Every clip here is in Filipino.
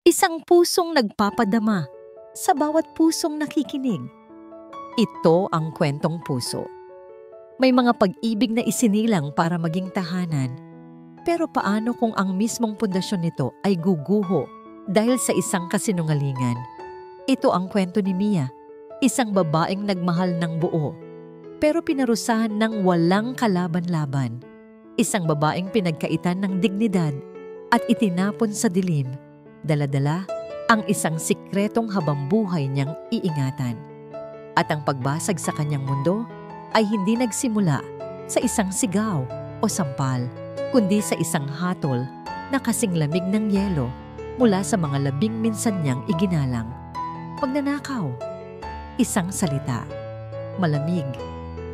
Isang pusong nagpapadama sa bawat pusong nakikinig. Ito ang kwentong puso. May mga pag-ibig na isinilang para maging tahanan. Pero paano kung ang mismong pundasyon nito ay guguho dahil sa isang kasinungalingan? Ito ang kwento ni Mia, isang babaeng nagmahal ng buo, pero pinarusahan ng walang kalaban-laban. Isang babaeng pinagkaitan ng dignidad at itinapon sa dilim, dala-dala ang isang sikretong habambuhay niyang iingatan. At ang pagbasag sa kanyang mundo ay hindi nagsimula sa isang sigaw o sampal, kundi sa isang hatol na kasing lamig ng yelo mula sa mga labing minsan niyang iginalang. Pagnanakaw, isang salita, malamig,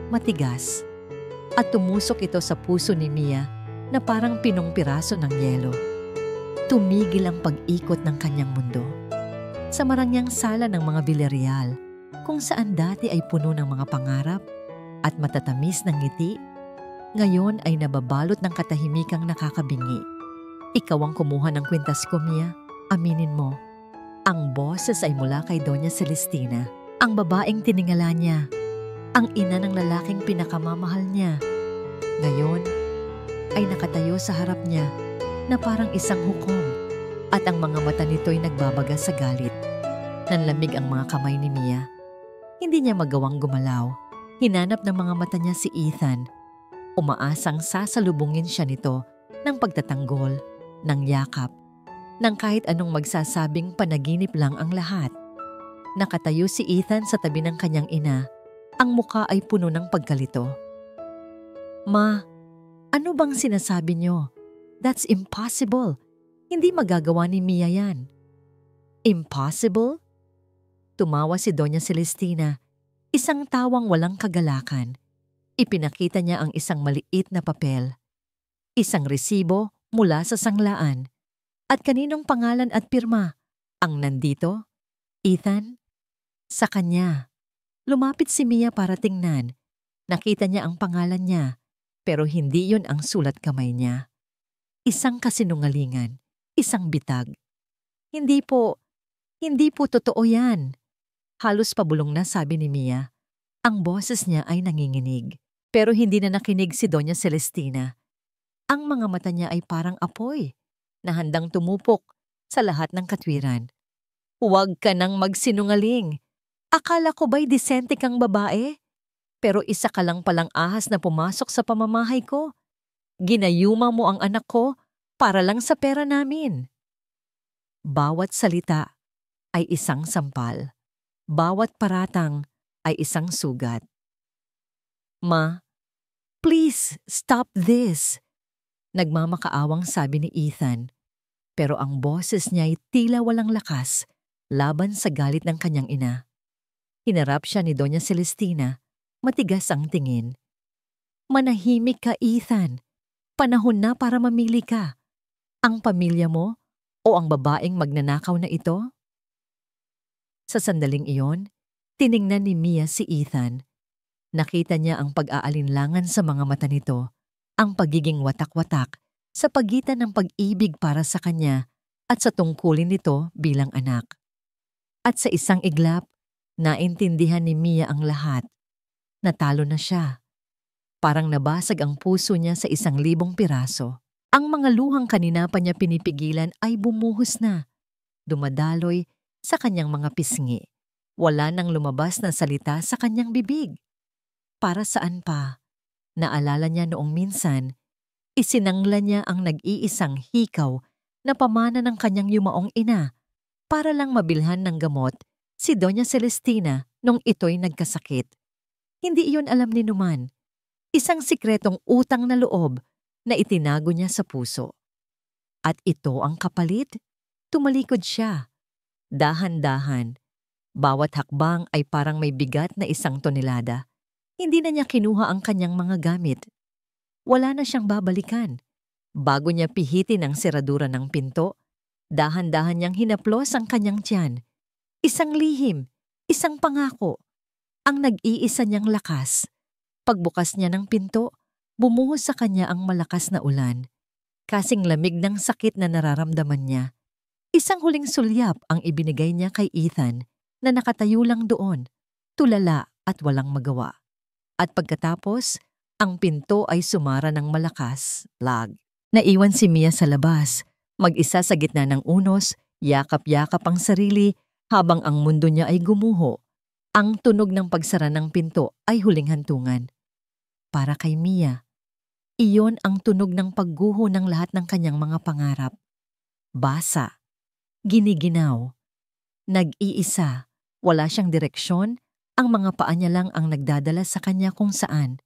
matigas, at tumusok ito sa puso ni Mia na parang pinong piraso ng yelo. Tumigil ang pag-ikot ng kanyang mundo. Sa marangyang sala ng mga Villarreal, kung saan dati ay puno ng mga pangarap at matatamis ng ngiti, ngayon ay nababalot ng katahimikang nakakabingi. Ikaw ang kumuha ng kwintas ko, Mia. Aminin mo. Ang boses ay mula kay Doña Celestina, ang babaeng tiningala niya, ang ina ng lalaking pinakamamahal niya. Ngayon ay nakatayo sa harap niya na parang isang hukom, at ang mga mata nito'y nagbabaga sa galit. Nanlamig ang mga kamay ni Mia. Hindi niya magawang gumalaw. Hinanap ng mga mata niya si Ethan. Umaasang sasalubungin siya nito ng pagtatanggol, ng yakap, ng kahit anong magsasabing panaginip lang ang lahat. Nakatayo si Ethan sa tabi ng kanyang ina. Ang muka ay puno ng pagkalito. Ma, ano bang sinasabi niyo? That's impossible. Hindi magagawa ni Mia yan. Impossible? Tumawa si Doña Celestina, isang tawang walang kagalakan. Ipinakita niya ang isang maliit na papel. Isang resibo mula sa sanglaan. At kaninong pangalan at pirma ang nandito? Ethan? Sa kanya. Lumapit si Mia para tingnan. Nakita niya ang pangalan niya, pero hindi yun ang sulat kamay niya. Isang kasinungalingan, isang bitag. Hindi po totoo yan. Halos pabulong na sabi ni Mia. Ang boses niya ay nanginginig, pero hindi na nakinig si Doña Celestina. Ang mga mata niya ay parang apoy na handang tumupok sa lahat ng katwiran. Huwag ka nang magsinungaling. Akala ko ba'y disente kang babae? Pero isa ka lang palang ahas na pumasok sa pamamahay ko. Ginayuma mo ang anak ko para lang sa pera namin. Bawat salita ay isang sampal. Bawat paratang ay isang sugat. Ma, please stop this. Nagmamakaawang sabi ni Ethan. Pero ang boses niya ay tila walang lakas laban sa galit ng kanyang ina. Hinarap siya ni Doña Celestina, matigas ang tingin. Manahimik ka, Ethan. Panahon na para mamili ka. Ang pamilya mo o ang babaeng magnanakaw na ito? Sa sandaling iyon, tiningnan ni Mia si Ethan. Nakita niya ang pag-aalinlangan sa mga mata nito, ang pagiging watak-watak sa pagitan ng pag-ibig para sa kanya at sa tungkulin nito bilang anak. At sa isang iglap, naintindihan ni Mia ang lahat. Natalo na siya. Parang nabasag ang puso niya sa 1,000 piraso. Ang mga luhang kanina pa niya pinipigilan ay bumuhos na. Dumadaloy sa kanyang mga pisngi. Wala nang lumabas na salita sa kanyang bibig. Para saan pa? Naalala niya noong minsan, isinangla niya ang nag-iisang hikaw na pamana ng kanyang yumaong ina para lang mabilhan ng gamot si Doña Celestina nung ito'y nagkasakit. Hindi iyon alam ni Numan. Isang sikretong utang na loob na itinago niya sa puso. At ito ang kapalit. Tumalikod siya. Dahan-dahan. Bawat hakbang ay parang may bigat na 1 tonelada. Hindi na niya kinuha ang kanyang mga gamit. Wala na siyang babalikan. Bago niya pihitin ang seradura ng pinto, dahan-dahan niyang hinaplos ang kanyang tiyan. Isang lihim, isang pangako, ang nag-iisa niyang lakas. Pagbukas niya ng pinto, bumuhos sa kanya ang malakas na ulan. Kasing lamig ng sakit na nararamdaman niya. Isang huling sulyap ang ibinigay niya kay Ethan na nakatayo lang doon, tulala at walang magawa. At pagkatapos, ang pinto ay sumara ng malakas, lag. Naiwan si Mia sa labas, mag-isa sa gitna ng unos, yakap-yakap ang sarili habang ang mundo niya ay gumuho. Ang tunog ng pagsara ng pinto ay huling hantungan. Para kay Mia, iyon ang tunog ng pagguho ng lahat ng kanyang mga pangarap. Basa, giniginaw, nag-iisa, wala siyang direksyon, ang mga paa niya lang ang nagdadala sa kanya kung saan.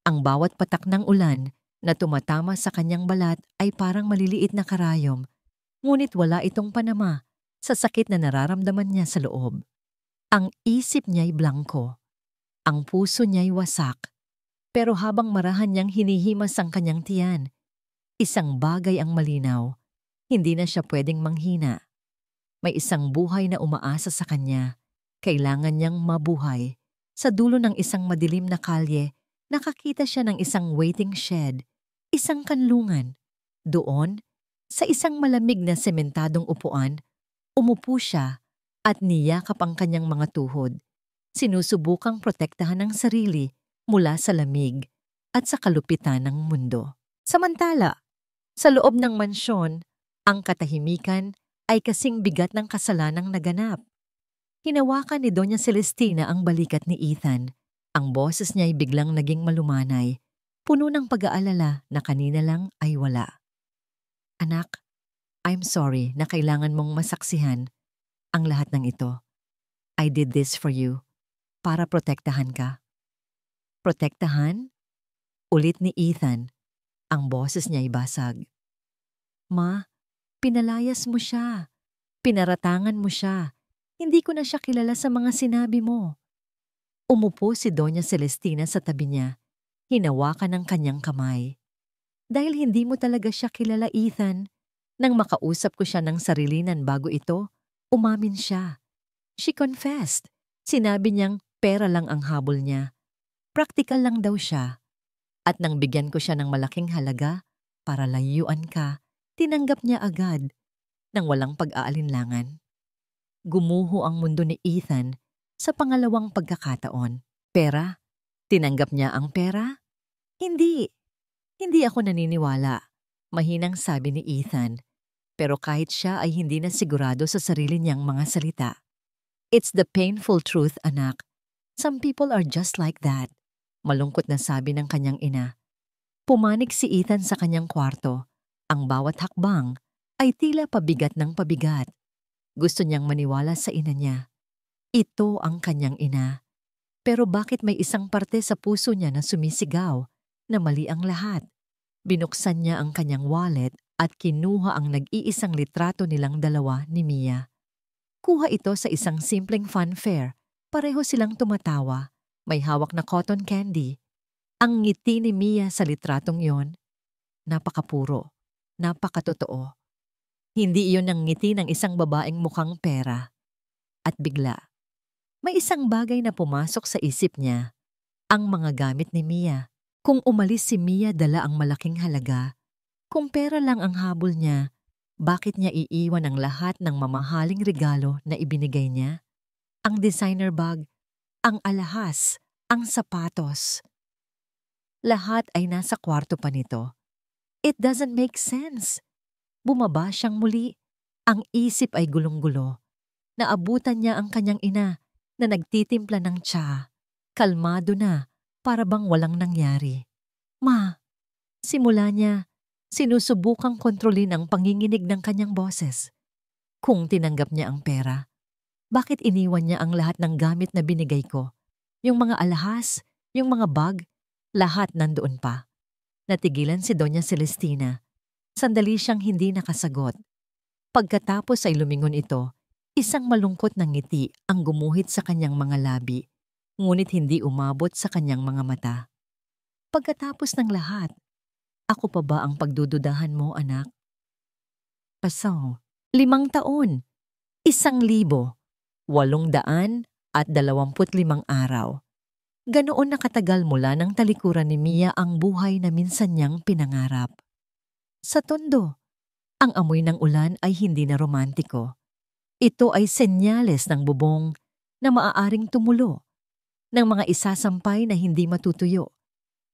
Ang bawat patak ng ulan na tumatama sa kanyang balat ay parang maliliit na karayom, ngunit wala itong panama sa sakit na nararamdaman niya sa loob. Ang isip niya'y blangko, ang puso niya'y wasak, pero habang marahan niyang hinihimas ang kanyang tiyan, isang bagay ang malinaw, hindi na siya pwedeng manghina. May isang buhay na umaasa sa kanya, kailangan niyang mabuhay. Sa dulo ng isang madilim na kalye, nakakita siya ng isang waiting shed, isang kanlungan. Doon, sa isang malamig na sementadong upuan, umupo siya at niyakap ang kanyang mga tuhod. Sinusubukang protektahan ang sarili mula sa lamig at sa kalupitan ng mundo. Samantala, sa loob ng mansyon, ang katahimikan ay kasing bigat ng kasalanang naganap. Hinawakan ni Doña Celestina ang balikat ni Ethan. Ang boses niya ay biglang naging malumanay, puno ng pag-aalala na kanina lang ay wala. Anak, I'm sorry na kailangan mong masaksihan ang lahat ng ito. I did this for you, para protektahan ka. Protektahan? Ulit ni Ethan. Ang boses niya ay basag. Ma, pinalayas mo siya. Pinaratangan mo siya. Hindi ko na siya kilala sa mga sinabi mo. Umupo si Doña Celestina sa tabi niya. Hinawakan ang kanyang kamay. Dahil hindi mo talaga siya kilala, Ethan. Nang makausap ko siya ng sarilinan bago ito, umamin siya. She confessed. Sinabi niyang pera lang ang habol niya. Praktikal lang daw siya. At nang bigyan ko siya ng malaking halaga para layuan ka, tinanggap niya agad nang walang pag-aalinlangan. Gumuho ang mundo ni Ethan sa pangalawang pagkakataon. Pera? Tinanggap niya ang pera? Hindi. Hindi ako naniniwala. Mahinang sabi ni Ethan. Pero kahit siya ay hindi na sigurado sa sarili niyang mga salita. It's the painful truth, anak. Some people are just like that. Malungkot na sabi ng kanyang ina. Pumanig si Ethan sa kanyang kwarto. Ang bawat hakbang ay tila pabigat ng pabigat. Gusto niyang maniwala sa ina niya. Ito ang kanyang ina. Pero bakit may isang parte sa puso niya na sumisigaw na mali ang lahat? Binuksan niya ang kanyang wallet at kinuha ang nag-iisang litrato nilang dalawa ni Mia. Kuha ito sa isang simpleng funfair. Pareho silang tumatawa. May hawak na cotton candy. Ang ngiti ni Mia sa litratong yon, napakapuro, napakatotoo. Hindi iyon ang ngiti ng isang babaeng mukhang pera. At bigla, may isang bagay na pumasok sa isip niya, ang mga gamit ni Mia. Kung umalis si Mia dala ang malaking halaga, kung pera lang ang habol niya, bakit niya iiwan ang lahat ng mamahaling regalo na ibinigay niya? Ang designer bag, ang alahas, ang sapatos. Lahat ay nasa kwarto pa nito. It doesn't make sense. Bumaba siyang muli. Ang isip ay gulong-gulo. Naabutan niya ang kanyang ina na nagtitimpla ng tsa. Kalmado na, para bang walang nangyari. Ma, simula niya, sinusubukang kontrolin ang panginginig ng kanyang boses. Kung tinanggap niya ang pera, bakit iniwan niya ang lahat ng gamit na binigay ko? Yung mga alahas, yung mga bag, lahat nandoon pa. Natigilan si Doña Celestina. Sandali siyang hindi nakasagot. Pagkatapos ay lumingon ito, isang malungkot na ngiti ang gumuhit sa kanyang mga labi, ngunit hindi umabot sa kanyang mga mata. Pagkatapos ng lahat, ako pa ba ang pagdududahan mo, anak? Pasaw, 5 taon, 1,825 araw. Ganoon nakatagal mula ng talikuran ni Mia ang buhay na minsan niyang pinangarap. Sa tondo, Ang amoy ng ulan ay hindi na romantiko. Ito ay senyales ng bubong na maaaring tumulo, ng mga isasampay na hindi matutuyo,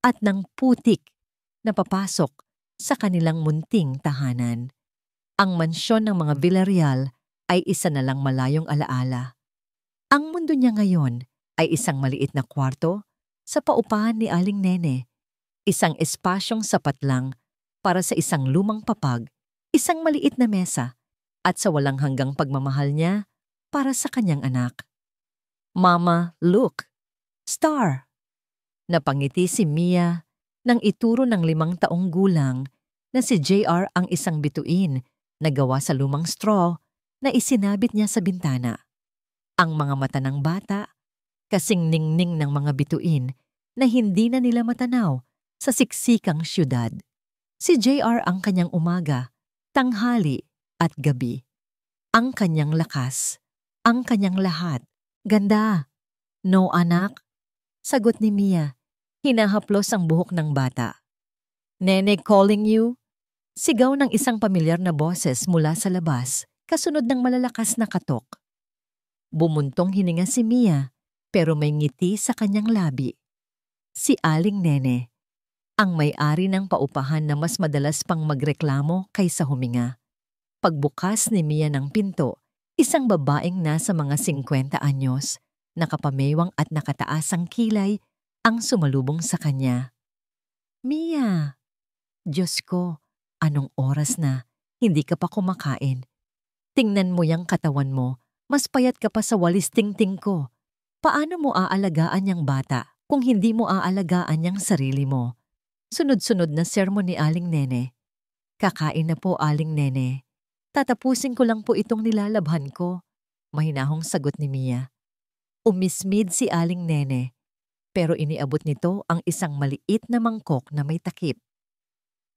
at ng putik na papasok sa kanilang munting tahanan. Ang mansyon ng mga Villarreal ay isa na lang malayong alaala. Ang mundo niya ngayon ay isang maliit na kwarto sa paupahan ni Aling Nene, isang espasyong sapat lang para sa isang lumang papag, isang maliit na mesa, at sa walang hanggang pagmamahal niya para sa kanyang anak. Mama, look! Star! Napangiti si Mia nang ituro ng 5 taong gulang na si JR ang isang bituin na gawa sa lumang straw na isinabit niya sa bintana. Ang mga mata ng bata, kasing ningning ng mga bituin na hindi na nila matanaw sa siksikang syudad. Si JR ang kanyang umaga, tanghali at gabi. Ang kanyang lakas, ang kanyang lahat. Ganda. No, anak? Sagot ni Mia. Hinahaplos ang buhok ng bata. Nene calling you? Sigaw ng isang pamilyar na boses mula sa labas, kasunod ng malalakas na katok. Bumuntong hininga si Mia, pero may ngiti sa kanyang labi. Si Aling Nene, ang may-ari ng paupahan na mas madalas pang magreklamo kaysa huminga. Pagbukas ni Mia ng pinto, isang babaeng nasa mga 50 anyos, nakapamewang at nakataasang kilay, ang sumalubong sa kanya. Mia! Diyos ko, anong oras na? Hindi ka pa kumakain. Tingnan mo yang katawan mo, mas payat ka pa sa walis tingting ko. Paano mo aalagaan yang bata kung hindi mo aalagaan yang sarili mo? Sunod-sunod na sermon ni Aling Nene. Kakain na po, Aling Nene. Tatapusin ko lang po itong nilalabhan ko. Mahinahong sagot ni Mia. Umismid si Aling Nene, pero iniabot nito ang isang maliit na mangkok na may takip.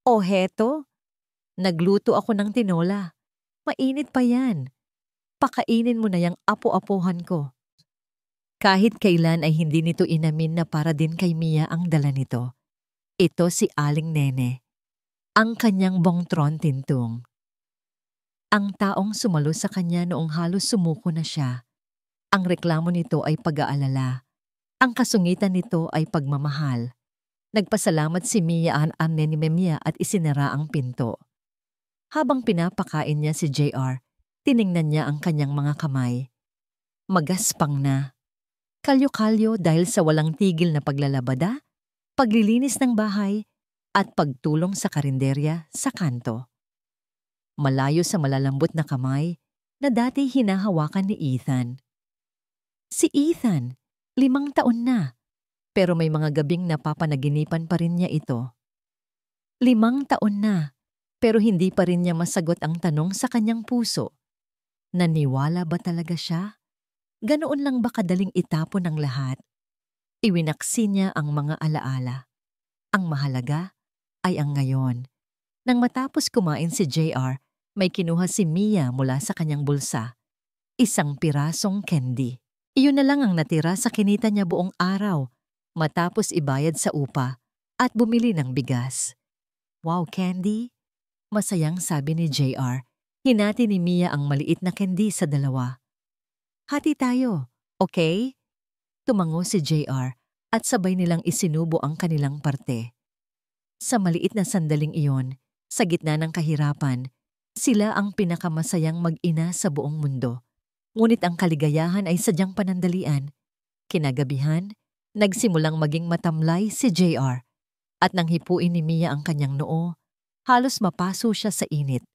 O heto, nagluto ako ng tinola. Mainit pa yan. Pakainin mo na yang apo-apohan ko. Kahit kailan ay hindi nito inamin na para din kay Mia ang dala nito. Ito si Aling Nene, ang kanyang bongtron tintong. Ang taong sumalo sa kanya noong halos sumuko na siya. Ang reklamo nito ay pag-aalala. Ang kasungitan nito ay pagmamahal. Nagpasalamat si Mia ang ni Mia at isinara ang pinto. Habang pinapakain niya si JR, tiningnan niya ang kanyang mga kamay. Magaspang na. Kalyo-kalyo dahil sa walang tigil na paglalabada, paglilinis ng bahay, at pagtulong sa karinderya sa kanto. Malayo sa malalambot na kamay na dati hinahawakan ni Ethan. Si Ethan, 5 taon na, pero may mga gabing napapanaginipan pa rin niya ito. 5 taon na, pero hindi pa rin niya masagot ang tanong sa kanyang puso. Naniwala ba talaga siya? Ganoon lang ba kadaling itapon ang lahat? Iwinaksi niya ang mga alaala. Ang mahalaga ay ang ngayon. Nang matapos kumain si JR, may kinuha si Mia mula sa kanyang bulsa. Isang pirasong candy. Iyon na lang ang natira sa kinita niya buong araw, matapos ibayad sa upa at bumili ng bigas. Wow, candy? Masayang sabi ni JR. Hinati ni Mia ang maliit na candy sa 2. Hati tayo, okay? Tumango si JR at sabay nilang isinubo ang kanilang parte. Sa maliit na sandaling iyon, sa gitna ng kahirapan, sila ang pinakamasayang mag-ina sa buong mundo. Ngunit ang kaligayahan ay sadyang panandalian. Kinagabihan, nagsimulang maging matamlay si JR at nang hipuin ni Mia ang kanyang noo, halos mapaso siya sa init.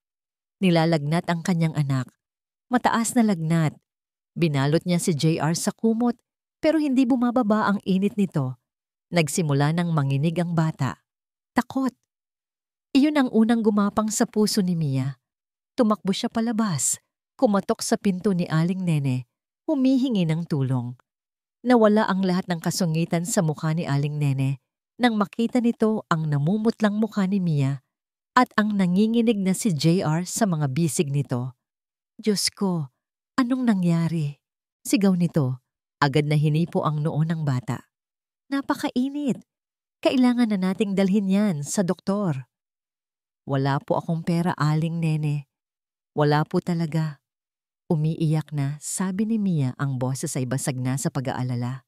Nilalagnat ang kanyang anak. Mataas na lagnat. Binalot niya si JR sa kumot pero hindi bumababa ang init nito. Nagsimula nang manginig ang bata. Takot. Iyon ang unang gumapang sa puso ni Mia. Tumakbo siya palabas. Kumatok sa pinto ni Aling Nene, humihingi ng tulong. Nawala ang lahat ng kasungitan sa mukha ni Aling Nene nang makita nito ang namumutlang mukha ni Mia at ang nanginginig na si JR sa mga bisig nito. Diyos ko, anong nangyari? Sigaw nito. Agad na hinipo ang noo ng bata. Napakainit. Kailangan na nating dalhin yan sa doktor. Wala po akong pera, Aling Nene. Wala po talaga. Umiiyak na, sabi ni Mia, ang boses ay basag na sa pag-aalala.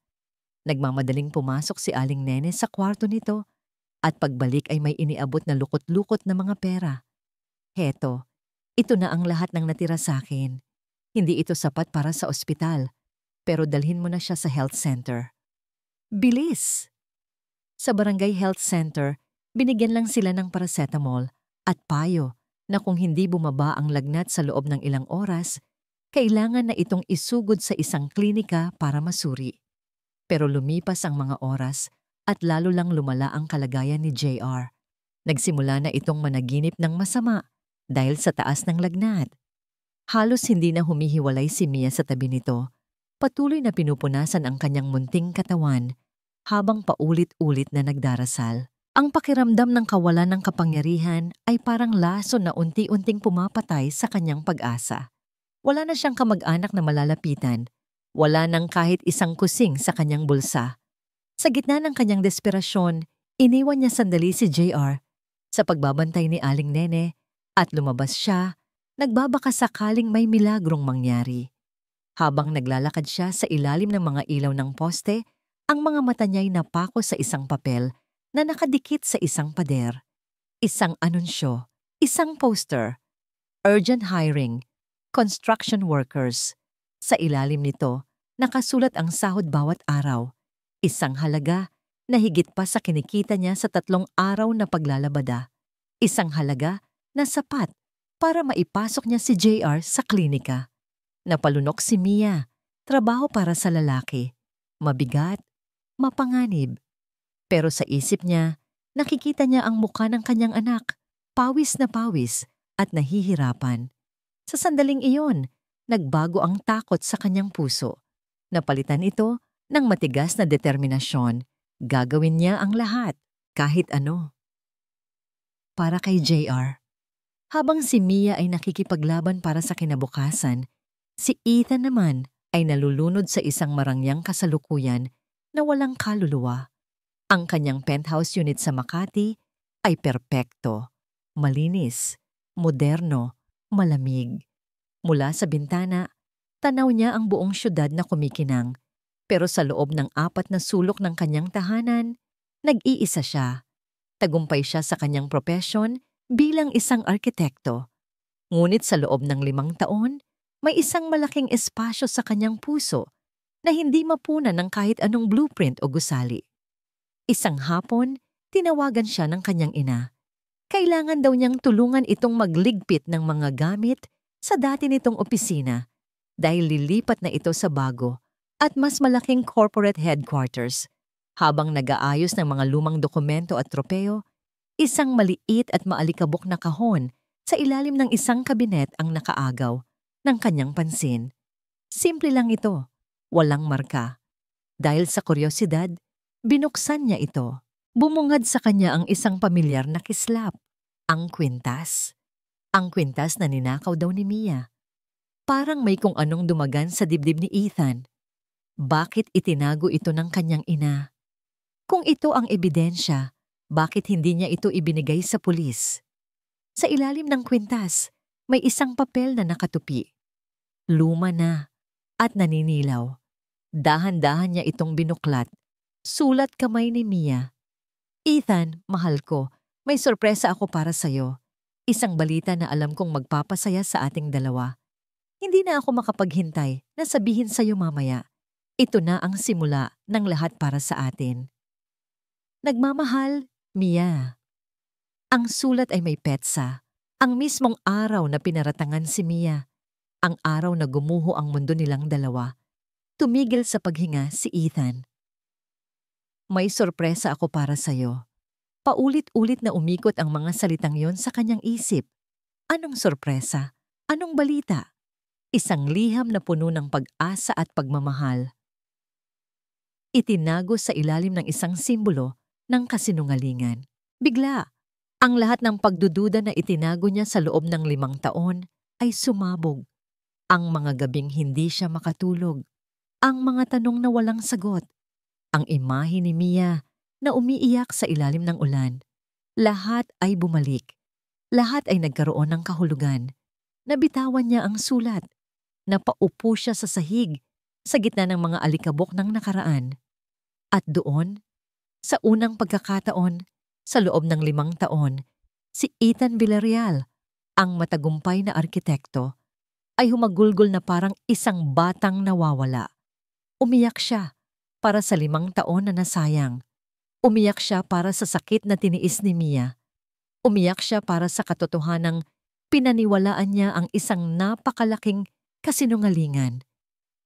Nagmamadaling pumasok si Aling Nene sa kwarto nito at pagbalik ay may iniabot na lukot-lukot na mga pera. Heto, ito na ang lahat ng natira sa akin. Hindi ito sapat para sa ospital, pero dalhin mo na siya sa health center. Bilis! Sa barangay health center, binigyan lang sila ng paracetamol at payo na kung hindi bumaba ang lagnat sa loob ng ilang oras, kailangan na itong isugod sa isang klinika para masuri. Pero lumipas ang mga oras at lalo lang lumala ang kalagayan ni JR. Nagsimula na itong managinip ng masama dahil sa taas ng lagnat. Halos hindi na humihiwalay si Mia sa tabi nito. Patuloy na pinupunasan ang kanyang munting katawan habang paulit-ulit na nagdarasal. Ang pakiramdam ng kawalan ng kapangyarihan ay parang laso na unti-unting pumapatay sa kanyang pag-asa. Wala na siyang kamag-anak na malalapitan. Wala nang kahit isang kusing sa kanyang bulsa. Sa gitna ng kanyang desperasyon, iniwan niya sandali si JR sa pagbabantay ni Aling Nene at lumabas siya, nagbabaka sakaling may milagrong mangyari. Habang naglalakad siya sa ilalim ng mga ilaw ng poste, ang mga mata niya'y napako sa isang papel na nakadikit sa isang pader. Isang anunsyo, isang poster, urgent hiring, construction workers. Sa ilalim nito, nakasulat ang sahod bawat araw, isang halaga na higit pa sa kinikita niya sa 3 araw na paglalabada. Isang halaga na sapat para maipasok niya si JR sa klinika. Napalunok si Mia, trabaho para sa lalaki. Mabigat, mapanganib. Pero sa isip niya, nakikita niya ang mukha ng kanyang anak, pawis na pawis at nahihirapan. Sa sandaling iyon, nagbago ang takot sa kanyang puso. Napalitan ito ng matigas na determinasyon. Gagawin niya ang lahat, kahit ano. Para kay JR. Habang si Mia ay nakikipaglaban para sa kinabukasan, si Ethan naman ay nalulunod sa isang marangyang kasalukuyan na walang kaluluwa. Ang kanyang penthouse unit sa Makati ay perpekto, malinis, moderno, malamig. Mula sa bintana, tanaw niya ang buong syudad na kumikinang. Pero sa loob ng 4 na sulok ng kanyang tahanan, nag-iisa siya. Tagumpay siya sa kanyang propesyon bilang isang arkitekto. Ngunit sa loob ng 5 taon, may isang malaking espasyo sa kanyang puso na hindi mapunan ng kahit anong blueprint o gusali. Isang hapon, tinawagan siya ng kanyang ina. Kailangan daw niyang tulungan itong magligpit ng mga gamit sa dati nitong opisina dahil lilipat na ito sa bago at mas malaking corporate headquarters. Habang nag-aayos ng mga lumang dokumento at tropeo, isang maliit at maalikabok na kahon sa ilalim ng isang kabinet ang nakaagaw ng kanyang pansin. Simple lang ito, walang marka. Dahil sa kuryosidad, binuksan niya ito. Bumungad sa kanya ang isang pamilyar na kislap, ang kwintas. Ang kwintas na ninakaw daw ni Mia. Parang may kung anong dumagan sa dibdib ni Ethan. Bakit itinago ito ng kanyang ina? Kung ito ang ebidensya, bakit hindi niya ito ibinigay sa pulis? Sa ilalim ng kwintas, may isang papel na nakatupi. Luma na at naninilaw. Dahan-dahan niya itong binuklat. Sulat kamay ni Mia. Ethan, mahal ko, may sorpresa ako para sa'yo. Isang balita na alam kong magpapasaya sa ating dalawa. Hindi na ako makapaghintay na sabihin sa'yo mamaya. Ito na ang simula ng lahat para sa atin. Nagmamahal, Mia. Ang sulat ay may petsa. Ang mismong araw na pinaratangan si Mia. Ang araw na gumuho ang mundo nilang dalawa. Tumigil sa paghinga si Ethan. May sorpresa ako para sa'yo. Paulit-ulit na umikot ang mga salitang yon sa kanyang isip. Anong sorpresa? Anong balita? Isang liham na puno ng pag-asa at pagmamahal. Itinago sa ilalim ng isang simbolo ng kasinungalingan. Bigla, ang lahat ng pagdududa na itinago niya sa loob ng 5 taon ay sumabog. Ang mga gabing hindi siya makatulog. Ang mga tanong na walang sagot. Ang imahe ni Mia na umiiyak sa ilalim ng ulan. Lahat ay bumalik. Lahat ay nagkaroon ng kahulugan. Nabitawan niya ang sulat. Napaupo siya sa sahig sa gitna ng mga alikabok ng nakaraan. At doon, sa unang pagkakataon, sa loob ng 5 taon, si Ethan Villarreal, ang matagumpay na arkitekto, ay humagulgol na parang isang batang nawawala. Umiyak siya para sa 5 taon na nasayang. Umiyak siya para sa sakit na tiniis ni Mia. Umiyak siya para sa katotohanang pinaniwalaan niya ang isang napakalaking kasinungalingan.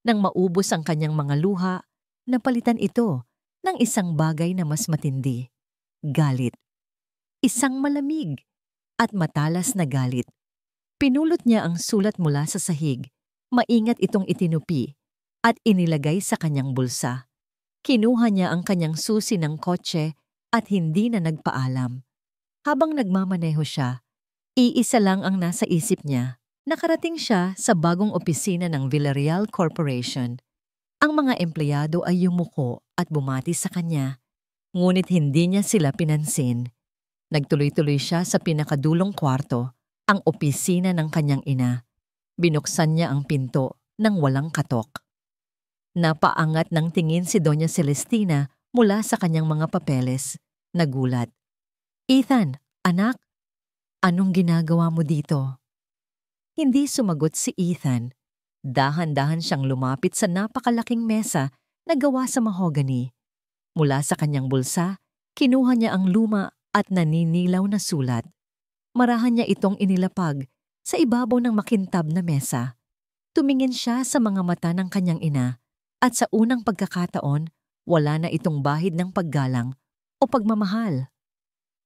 Nang maubos ang kanyang mga luha, napalitan ito ng isang bagay na mas matindi. Galit. Isang malamig at matalas na galit. Pinulot niya ang sulat mula sa sahig. Maingat itong itinupi at inilagay sa kanyang bulsa. Kinuha niya ang kanyang susi ng kotse at hindi na nagpaalam. Habang nagmamaneho siya, iisa lang ang nasa isip niya. Nakarating siya sa bagong opisina ng Villarreal Corporation. Ang mga empleyado ay yumuko at bumati sa kanya, ngunit hindi niya sila pinansin. Nagtuloy-tuloy siya sa pinakadulong kwarto, ang opisina ng kanyang ina. Binuksan niya ang pinto nang walang katok. Napaangat ng tingin si Doña Celestina mula sa kanyang mga papeles. Nagulat. "Ethan, anak, anong ginagawa mo dito?" Hindi sumagot si Ethan. Dahan-dahan siyang lumapit sa napakalaking mesa na gawa sa mahogany. Mula sa kanyang bulsa, kinuha niya ang luma at naninilaw na sulat. Marahan niya itong inilapag sa ibabaw ng makintab na mesa. Tumingin siya sa mga mata ng kanyang ina at sa unang pagkakataon, wala na itong bahid ng paggalang o pagmamahal.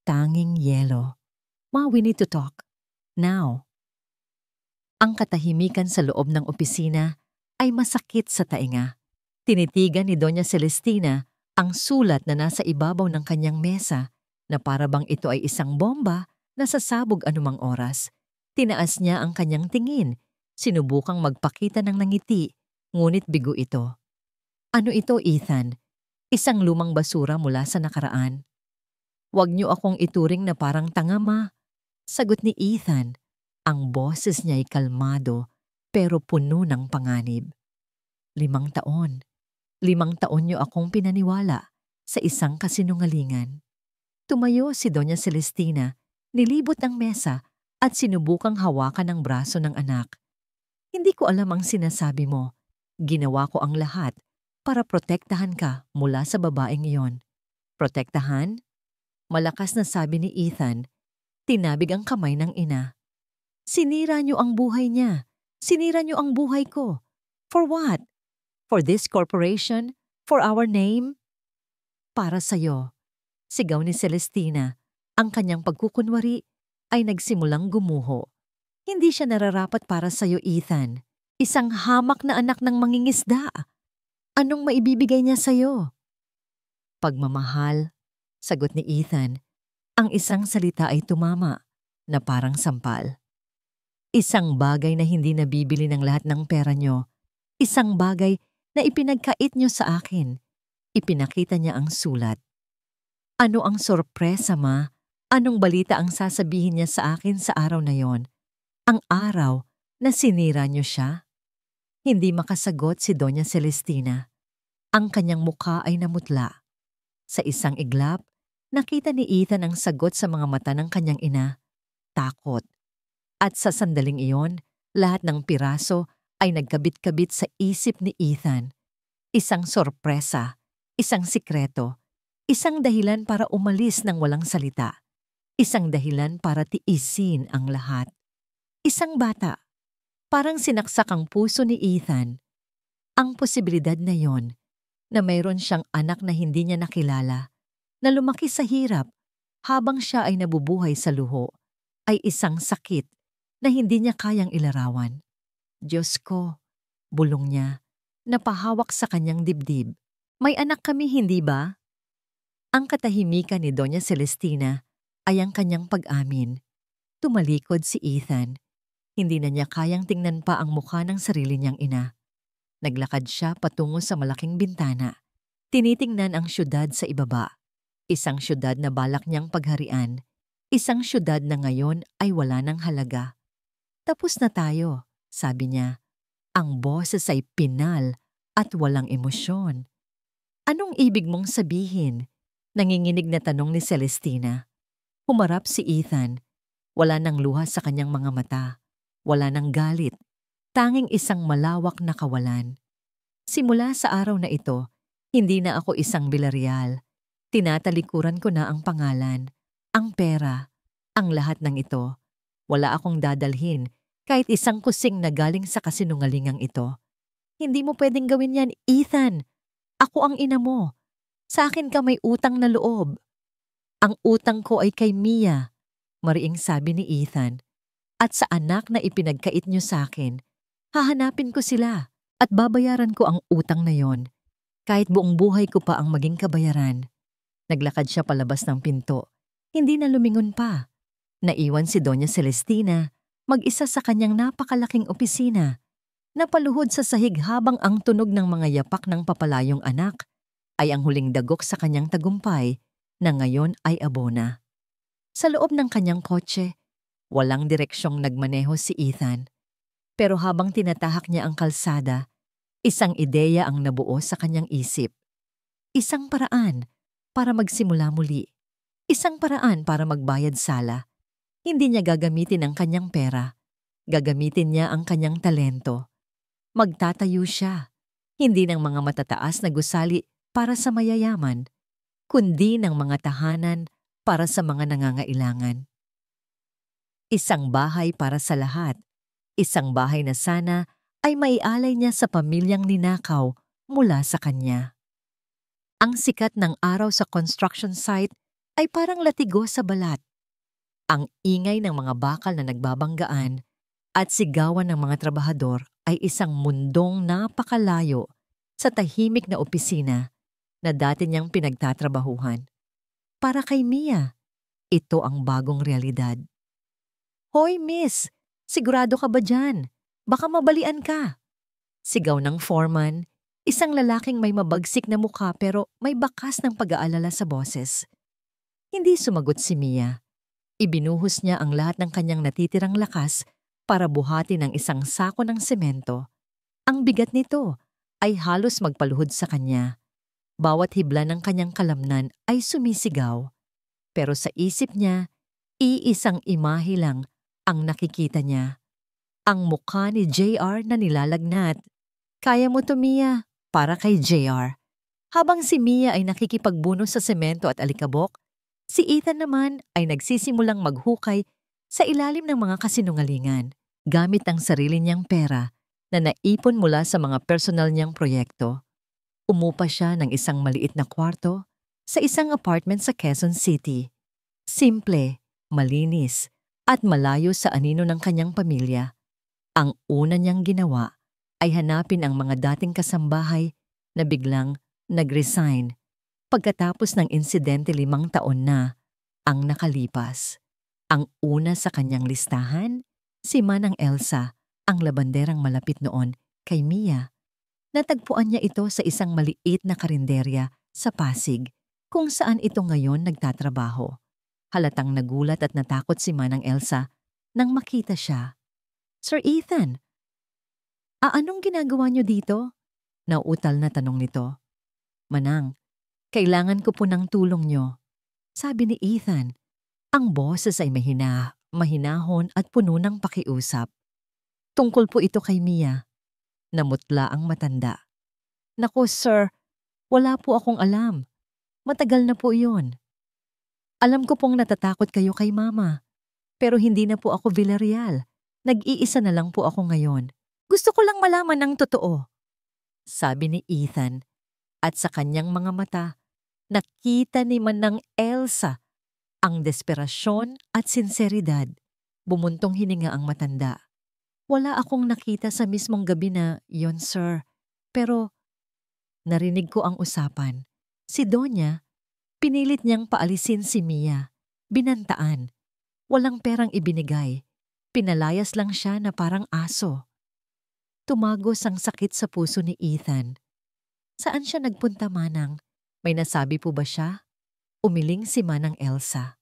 Tanging yelo. "Ma, we need to talk. Now." Ang katahimikan sa loob ng opisina ay masakit sa tainga. Tinitigan ni Doña Celestina ang sulat na nasa ibabaw ng kanyang mesa na para bang ito ay isang bomba na sasabog anumang oras. Tinaas niya ang kanyang tingin, sinubukang magpakita ng nangiti, ngunit bigo ito. "Ano ito, Ethan? Isang lumang basura mula sa nakaraan." "Huwag niyo akong ituring na parang tanga, ma," sagot ni Ethan. Ang boses niya ay kalmado pero puno ng panganib. 5 taon. 5 taon niyo akong pinaniwala sa isang kasinungalingan." Tumayo si Doña Celestina, nilibot ang mesa at sinubukang hawakan ang braso ng anak. "Hindi ko alam ang sinasabi mo. Ginawa ko ang lahat para protektahan ka mula sa babaeng iyon." "Protektahan?" Malakas na sabi ni Ethan. Tinabig ang kamay ng ina. "Sinira niyo ang buhay niya. Sinira niyo ang buhay ko. For what? For this corporation? For our name?" "Para sa'yo," sigaw ni Celestina. Ang kanyang pagkukunwari ay nagsimulang gumuho. "Hindi siya nararapat para sa'yo, Ethan. Isang hamak na anak ng mangingisda. Anong maibibigay niya sa'yo?" "Pagmamahal," sagot ni Ethan. Ang isang salita ay tumama na parang sampal. "Isang bagay na hindi nabibili ng lahat ng pera niyo. Isang bagay na ipinagkait niyo sa akin." Ipinakita niya ang sulat. "Ano ang sorpresa, ma? Anong balita ang sasabihin niya sa akin sa araw na yon? Ang araw na sinira niyo siya?" Hindi makasagot si Doña Celestina. Ang kanyang mukha ay namutla. Sa isang iglap, nakita ni Ethan ang sagot sa mga mata ng kanyang ina. Takot. At sa sandaling iyon, lahat ng piraso ay nagkabit-kabit sa isip ni Ethan. Isang sorpresa, isang sikreto, isang dahilan para umalis ng walang salita, isang dahilan para tiisin ang lahat. Isang bata. Parang sinaksak ang puso ni Ethan. Ang posibilidad na yon, na mayroon siyang anak na hindi niya nakilala, na lumaki sa hirap habang siya ay nabubuhay sa luho, ay isang sakit na hindi niya kayang ilarawan. "Diyos ko," bulong niya, napahawak sa kanyang dibdib. "May anak kami, hindi ba?" Ang katahimikan ni Doña Celestina ay ang kanyang pag-amin. Tumalikod si Ethan. Hindi na niya kayang tingnan pa ang mukha ng sarili niyang ina. Naglakad siya patungo sa malaking bintana. Tinitingnan ang syudad sa ibaba. Isang syudad na balak niyang pagharian. Isang syudad na ngayon ay wala ng halaga. Tapos na tayo, sabi niya. Ang boses ay pinal at walang emosyon. Anong ibig mong sabihin? Nanginginig na tanong ni Celestina. Humarap si Ethan. Wala nang luha sa kanyang mga mata. Wala nang galit. Tanging isang malawak na kawalan. Simula sa araw na ito, hindi na ako isang Villarreal. Tinatalikuran ko na ang pangalan, ang pera, ang lahat ng ito. Wala akong dadalhin kahit isang kusing na galing sa kasinungalingang ito. Hindi mo pwedeng gawin yan, Ethan. Ako ang ina mo. Sa akin ka may utang na loob. Ang utang ko ay kay Mia, mariing sabi ni Ethan. At sa anak na ipinagkait niyo sa akin, hahanapin ko sila at babayaran ko ang utang na yon. Kahit buong buhay ko pa ang maging kabayaran. Naglakad siya palabas ng pinto. Hindi na lumingon pa. Naiwan si Doña Celestina, mag-isa sa kanyang napakalaking opisina. Napaluhod sa sahig habang ang tunog ng mga yapak ng papalayong anak ay ang huling dagok sa kanyang tagumpay na ngayon ay abona. Sa loob ng kanyang kotse, walang direksyong nagmaneho si Ethan. Pero habang tinatahak niya ang kalsada, isang ideya ang nabuo sa kanyang isip. Isang paraan para magsimula muli. Isang paraan para magbayad sala. Hindi niya gagamitin ang kanyang pera. Gagamitin niya ang kanyang talento. Magtatayo siya, hindi ng mga matataas na gusali para sa mayayaman, kundi ng mga tahanan para sa mga nangangailangan. Isang bahay para sa lahat. Isang bahay na sana ay maialay niya sa pamilyang ninakaw mula sa kanya. Ang sikat ng araw sa construction site ay parang latigo sa balat. Ang ingay ng mga bakal na nagbabanggaan at sigawan ng mga trabahador ay isang mundong napakalayo sa tahimik na opisina na dati niyang pinagtatrabahuhan. Para kay Mia, ito ang bagong realidad. Hoy miss, sigurado ka ba dyan? Baka mabalian ka. Sigaw ng foreman, isang lalaking may mabagsik na mukha pero may bakas ng pag-aalala sa boses. Hindi sumagot si Mia. Ibinuhos niya ang lahat ng kanyang natitirang lakas para buhatin ang isang sako ng semento. Ang bigat nito ay halos magpaluhod sa kanya. Bawat hibla ng kanyang kalamnan ay sumisigaw. Pero sa isip niya, iisang imahe lang ang nakikita niya. Ang mukha ni JR na nilalagnat. Kaya mo to, Mia, para kay JR. Habang si Mia ay nakikipagbuno sa semento at alikabok, si Ethan naman ay nagsisimulang maghukay sa ilalim ng mga kasinungalingan, gamit ang sarili niyang pera na naipon mula sa mga personal niyang proyekto. Umupa siya ng isang maliit na kwarto sa isang apartment sa Quezon City. Simple, malinis, at malayo sa anino ng kanyang pamilya. Ang una niyang ginawa ay hanapin ang mga dating kasambahay na biglang nag-resign pagkatapos ng insidente 5 taon na ang nakalipas. Ang una sa kanyang listahan, si Manang Elsa, ang labanderang malapit noon kay Mia. Natagpuan niya ito sa isang maliit na karinderya sa Pasig, kung saan ito ngayon nagtatrabaho. Halatang nagulat at natakot si Manang Elsa nang makita siya. Sir Ethan, anong ginagawa niyo dito? Nauutal na tanong nito. Manang, kailangan ko po ng tulong niyo, sabi ni Ethan. Ang boses ay mahinahon at puno ng pakiusap. Tungkol po ito kay Mia. Namutla ang matanda. Naku sir, wala po akong alam. Matagal na po iyon. Alam ko pong natatakot kayo kay Mama. Pero hindi na po ako Villarreal. Nag-iisa na lang po ako ngayon. Gusto ko lang malaman ang totoo, sabi ni Ethan. At sa kanyang mga mata, nakita ni Manang Elsa ang desperasyon at sinseridad. Bumuntong hininga ang matanda. Wala akong nakita sa mismong gabi na yon, sir. Pero narinig ko ang usapan. Si Donya, pinilit niyang paalisin si Mia. Binantaan. Walang perang ibinigay. Pinalayas lang siya na parang aso. Tumagos ang sakit sa puso ni Ethan. Saan siya nagpunta, Manang? May nasabi po ba siya? Umiling si Manang Elsa.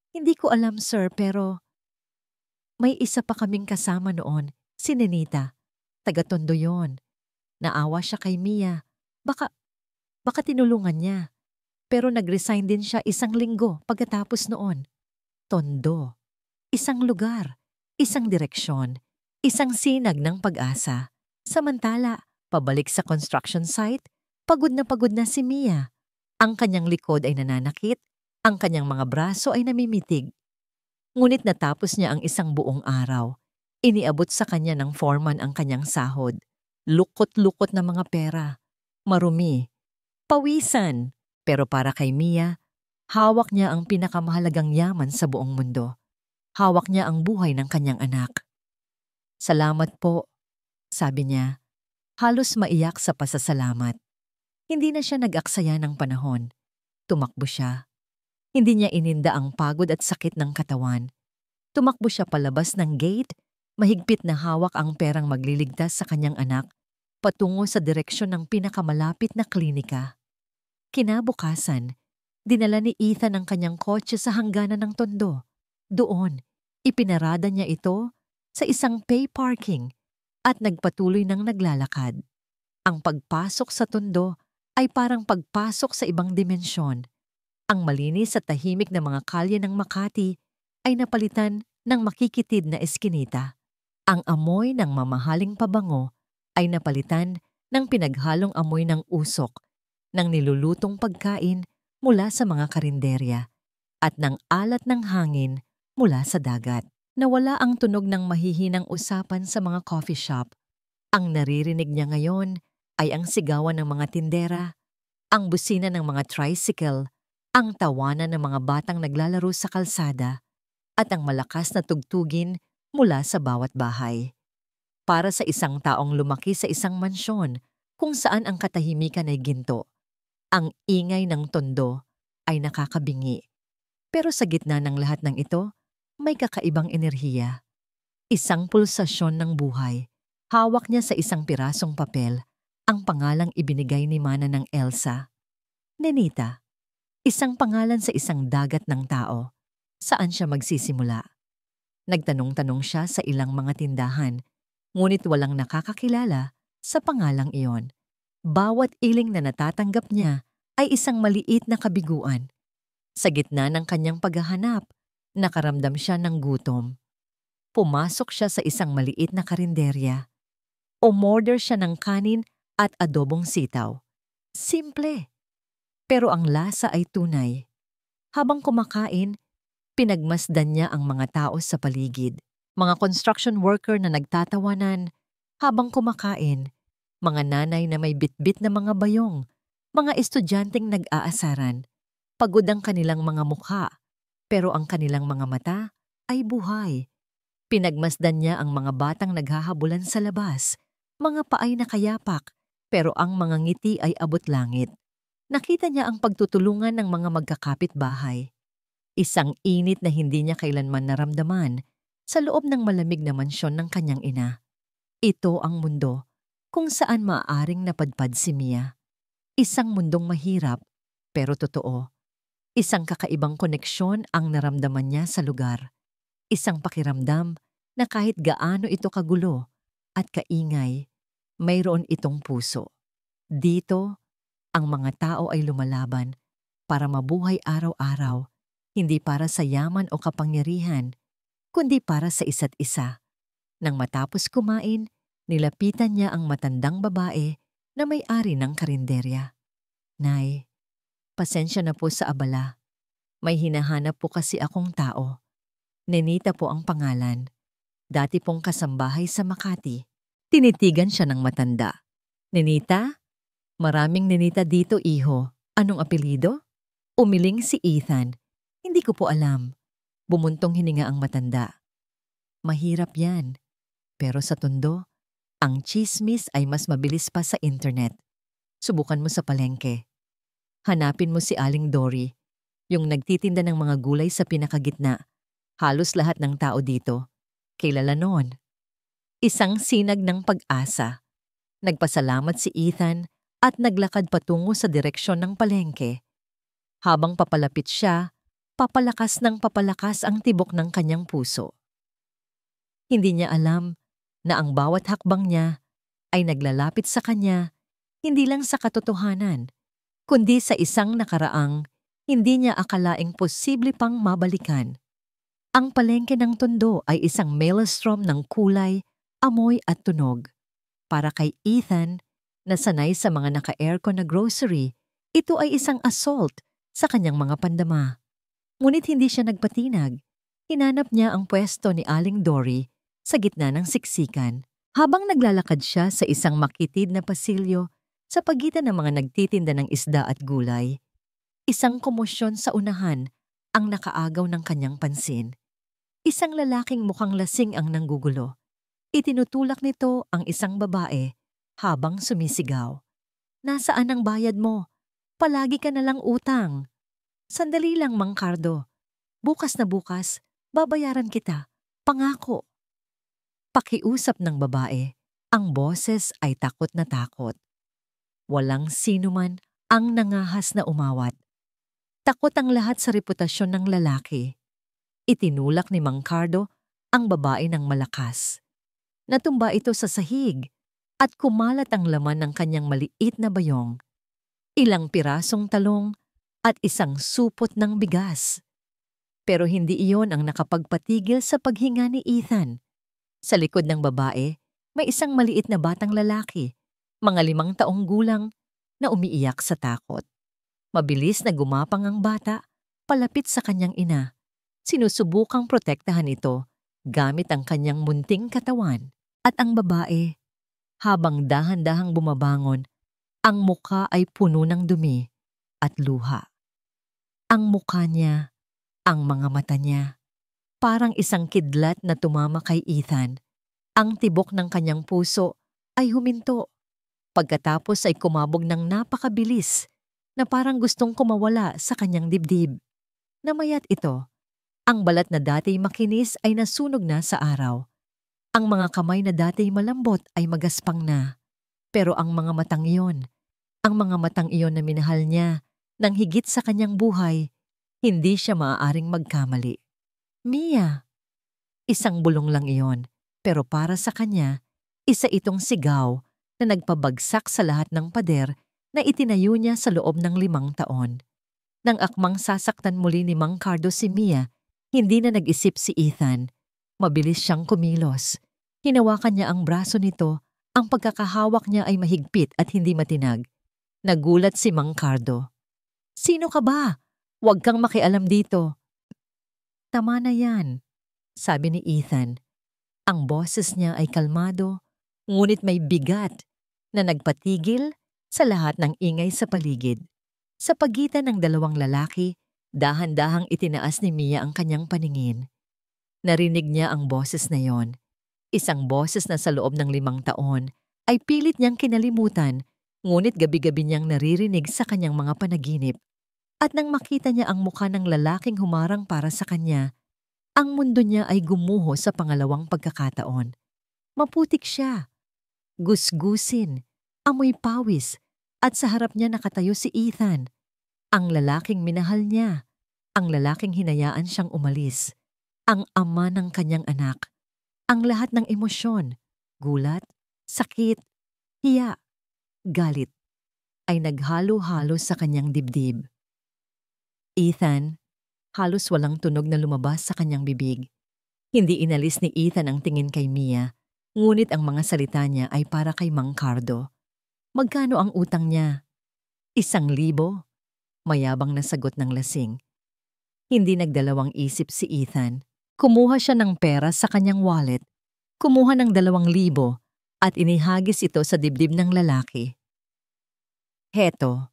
Hindi ko alam, sir, pero may isa pa kaming kasama noon, si Nenita. Taga-Tondo yon. Naawa siya kay Mia. Baka tinulungan niya. Pero nag-resign din siya 1 linggo pagkatapos noon. Tondo. Isang lugar, isang direksyon, isang sinag ng pag-asa. Samantala, pabalik sa construction site, pagod na si Mia. Ang kanyang likod ay nananakit, ang kanyang mga braso ay namimitig. Ngunit natapos niya ang isang buong araw. Iniabot sa kanya ng foreman ang kanyang sahod. Lukot-lukot na mga pera. Marumi. Pawisan. Pero para kay Mia, hawak niya ang pinakamahalagang yaman sa buong mundo. Hawak niya ang buhay ng kanyang anak. Salamat po, sabi niya. Halos maiyak sa pasasalamat. Hindi na siya nag-aksaya ng panahon. Tumakbo siya. Hindi niya ininda ang pagod at sakit ng katawan. Tumakbo siya palabas ng gate, mahigpit na hawak ang perang magliligtas sa kanyang anak, patungo sa direksyon ng pinakamalapit na klinika. Kinabukasan, dinala ni Ethan ang kanyang kotse sa hangganan ng Tondo. Doon, ipinarada niya ito sa isang pay parking at nagpatuloy ng naglalakad. Ang pagpasok sa Tondo ay parang pagpasok sa ibang dimensyon. Ang malinis at tahimik na mga kalye ng Makati ay napalitan ng makikitid na eskinita. Ang amoy ng mamahaling pabango ay napalitan ng pinaghalong amoy ng usok, ng nilulutong pagkain mula sa mga karinderya, at ng alat ng hangin mula sa dagat. Nawala ang tunog ng mahihinang usapan sa mga coffee shop. Ang naririnig niya ngayon ay ang sigawan ng mga tindera, ang busina ng mga tricycle, ang tawanan ng mga batang naglalaro sa kalsada, at ang malakas na tugtugin mula sa bawat bahay. Para sa isang taong lumaki sa isang mansyon kung saan ang katahimikan ay ginto, ang ingay ng Tondo ay nakakabingi. Pero sa gitna ng lahat ng ito, may kakaibang enerhiya. Isang pulsasyon ng buhay. Hawak niya sa isang pirasong papel ang pangalang ibinigay ni Mana ng Elsa. Nenita. Isang pangalan sa isang dagat ng tao. Saan siya magsisimula? Nagtanong-tanong siya sa ilang mga tindahan, ngunit walang nakakakilala sa pangalang iyon. Bawat iling na natatanggap niya ay isang maliit na kabiguan. Sa gitna ng kanyang paghahanap, nakaramdam siya ng gutom. Pumasok siya sa isang maliit na karinderya. Umorder siya ng kanin at adobong sitaw. Simple. Pero ang lasa ay tunay. Habang kumakain, pinagmasdan niya ang mga tao sa paligid. Mga construction worker na nagtatawanan. Habang kumakain, mga nanay na may bitbit na mga bayong, mga estudyanteng nag-aasaran. Pagod ang kanilang mga mukha, pero ang kanilang mga mata ay buhay. Pinagmasdan niya ang mga batang naghahabulan sa labas, mga paay na kayapak, pero ang mga ngiti ay abot langit. Nakita niya ang pagtutulungan ng mga magkakapit-bahay. Isang init na hindi niya kailanman naramdaman sa loob ng malamig na mansyon ng kanyang ina. Ito ang mundo kung saan maaaring napadpad si Mia. Isang mundong mahirap, pero totoo. Isang kakaibang koneksyon ang naramdaman niya sa lugar. Isang pakiramdam na kahit gaano ito kagulo at kaingay, mayroon itong puso. Dito, ang mga tao ay lumalaban para mabuhay araw-araw, hindi para sa yaman o kapangyarihan, kundi para sa isa't isa. Nang matapos kumain, nilapitan niya ang matandang babae na may-ari ng karinderya. Nay, pasensya na po sa abala. May hinahanap po kasi akong tao. Nenita po ang pangalan. Dati pong kasambahay sa Makati. Tinitigan siya ng matanda. Nenita? Maraming Nenita dito, iho. Anong apelyido? Umiling si Ethan. Hindi ko po alam. Bumuntong hininga ang matanda. Mahirap yan. Pero sa Tondo, ang chismis ay mas mabilis pa sa internet. Subukan mo sa palengke. Hanapin mo si Aling Dory, yung nagtitinda ng mga gulay sa pinakagitna. Halos lahat ng tao dito kilala noon. Isang sinag ng pag-asa. Nagpasalamat si Ethan at naglakad patungo sa direksyon ng palengke. Habang papalapit siya, papalakas ng papalakas ang tibok ng kanyang puso. Hindi niya alam na ang bawat hakbang niya ay naglalapit sa kanya hindi lang sa katotohanan, kundi sa isang nakaraang hindi niya akalaing posible pang mabalikan. Ang palengke ng Tondo ay isang maelstrom ng kulay, amoy at tunog. Para kay Ethan, na sanay sa mga naka-aircon na grocery, ito ay isang assault sa kanyang mga pandama. Ngunit hindi siya nagpatinag. Hinanap niya ang pwesto ni Aling Dory sa gitna ng siksikan. Habang naglalakad siya sa isang makitid na pasilyo sa pagitan ng mga nagtitinda ng isda at gulay, isang komosyon sa unahan ang nakaagaw ng kanyang pansin. Isang lalaking mukhang lasing ang nanggugulo. Itinutulak nito ang isang babae habang sumisigaw. "Nasaan ang bayad mo? Palagi ka na lang utang." "Sandali lang, Mang Cardo. Bukas na bukas, babayaran kita. Pangako." Pakiusap ng babae, ang boses ay takot na takot. Walang sino man ang nangahas na umawat. Takot ang lahat sa reputasyon ng lalaki. Itinulak ni Mang Cardo ang babae ng malakas. Natumba ito sa sahig at kumalat ang laman ng kanyang maliit na bayong. Ilang pirasong talong at isang supot ng bigas. Pero hindi iyon ang nakapagpatigil sa paghinga ni Ethan. Sa likod ng babae, may isang maliit na batang lalaki, mga 5 taong gulang, na umiiyak sa takot. Mabilis na gumapang ang bata, palapit sa kanyang ina. Sinusubukang protektahan ito gamit ang kanyang munting katawan. At ang babae, habang dahan-dahang bumabangon, ang mukha ay puno ng dumi at luha. Ang mukha niya, ang mga mata niya, parang isang kidlat na tumama kay Ethan. Ang tibok ng kanyang puso ay huminto. Pagkatapos ay kumabog ng napakabilis na parang gustong kumawala sa kanyang dibdib. Namayat ito. Ang balat na dati makinis ay nasunog na sa araw. Ang mga kamay na dati malambot ay magaspang na. Pero ang mga matang iyon na minahal niya nang higit sa kanyang buhay, hindi siya maaaring magkamali. "Mia!" Isang bulong lang iyon, pero para sa kanya, isa itong sigaw na nagpabagsak sa lahat ng pader na itinayo niya sa loob ng 5 taon. Nang akmang sasaktan muli ni Mang Cardo si Mia, hindi na nag-isip si Ethan. Mabilis siyang kumilos. Hinawakan niya ang braso nito, ang pagkakahawak niya ay mahigpit at hindi matinag. Nagulat si Mang Cardo. "Sino ka ba? Huwag kang makialam dito." "Tama na yan," sabi ni Ethan. Ang boses niya ay kalmado, ngunit may bigat na nagpatigil sa lahat ng ingay sa paligid. Sa pagitan ng 2 lalaki, dahan-dahang itinaas ni Mia ang kanyang paningin. Narinig niya ang boses na yon. Isang boses na sa loob ng 5 taon ay pilit niyang kinalimutan, ngunit gabi-gabi niyang naririnig sa kanyang mga panaginip. At nang makita niya ang mukha ng lalaking humarang para sa kanya, ang mundo niya ay gumuho sa pangalawang pagkakataon. Maputik siya, gusgusin, amoy pawis, at sa harap niya nakatayo si Ethan. Ang lalaking minahal niya, ang lalaking hinayaan siyang umalis, ang ama ng kanyang anak. Ang lahat ng emosyon, gulat, sakit, hiya, galit, ay naghalo-halo sa kanyang dibdib. "Ethan," halos walang tunog na lumabas sa kanyang bibig. Hindi inalis ni Ethan ang tingin kay Mia, ngunit ang mga salita niya ay para kay Mang Cardo. "Magkano ang utang niya?" "1,000, mayabang na sagot ng lasing. Hindi nagdalawang isip si Ethan. Kumuha siya ng pera sa kanyang wallet, kumuha ng 2,000 at inihagis ito sa dibdib ng lalaki. "Heto,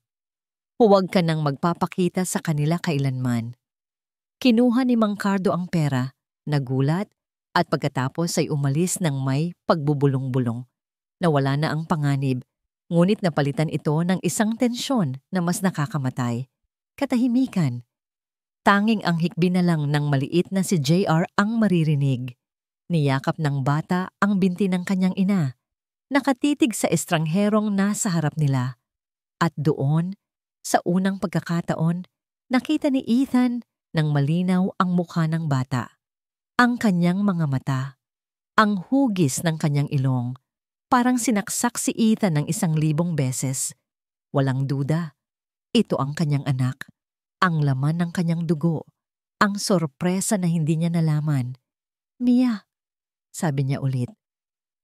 huwag ka nang magpapakita sa kanila kailanman." Kinuha ni Mang Cardo ang pera, nagulat, at pagkatapos ay umalis ng may pagbubulong-bulong. Nawala na ang panganib, ngunit napalitan ito ng isang tensyon na mas nakakamatay. Katahimikan. Tanging ang hikbi na lang ng maliit na si JR ang maririnig. Niyakap ng bata ang binti ng kanyang ina. Nakatitig sa estrangherong nasa harap nila. At doon, sa unang pagkakataon, nakita ni Ethan Nang malinaw ang mukha ng bata, ang kanyang mga mata, ang hugis ng kanyang ilong, parang sinaksak si Ethan ng 1,000 beses. Walang duda, ito ang kanyang anak, ang laman ng kanyang dugo, ang sorpresa na hindi niya nalaman. "Mia," sabi niya ulit.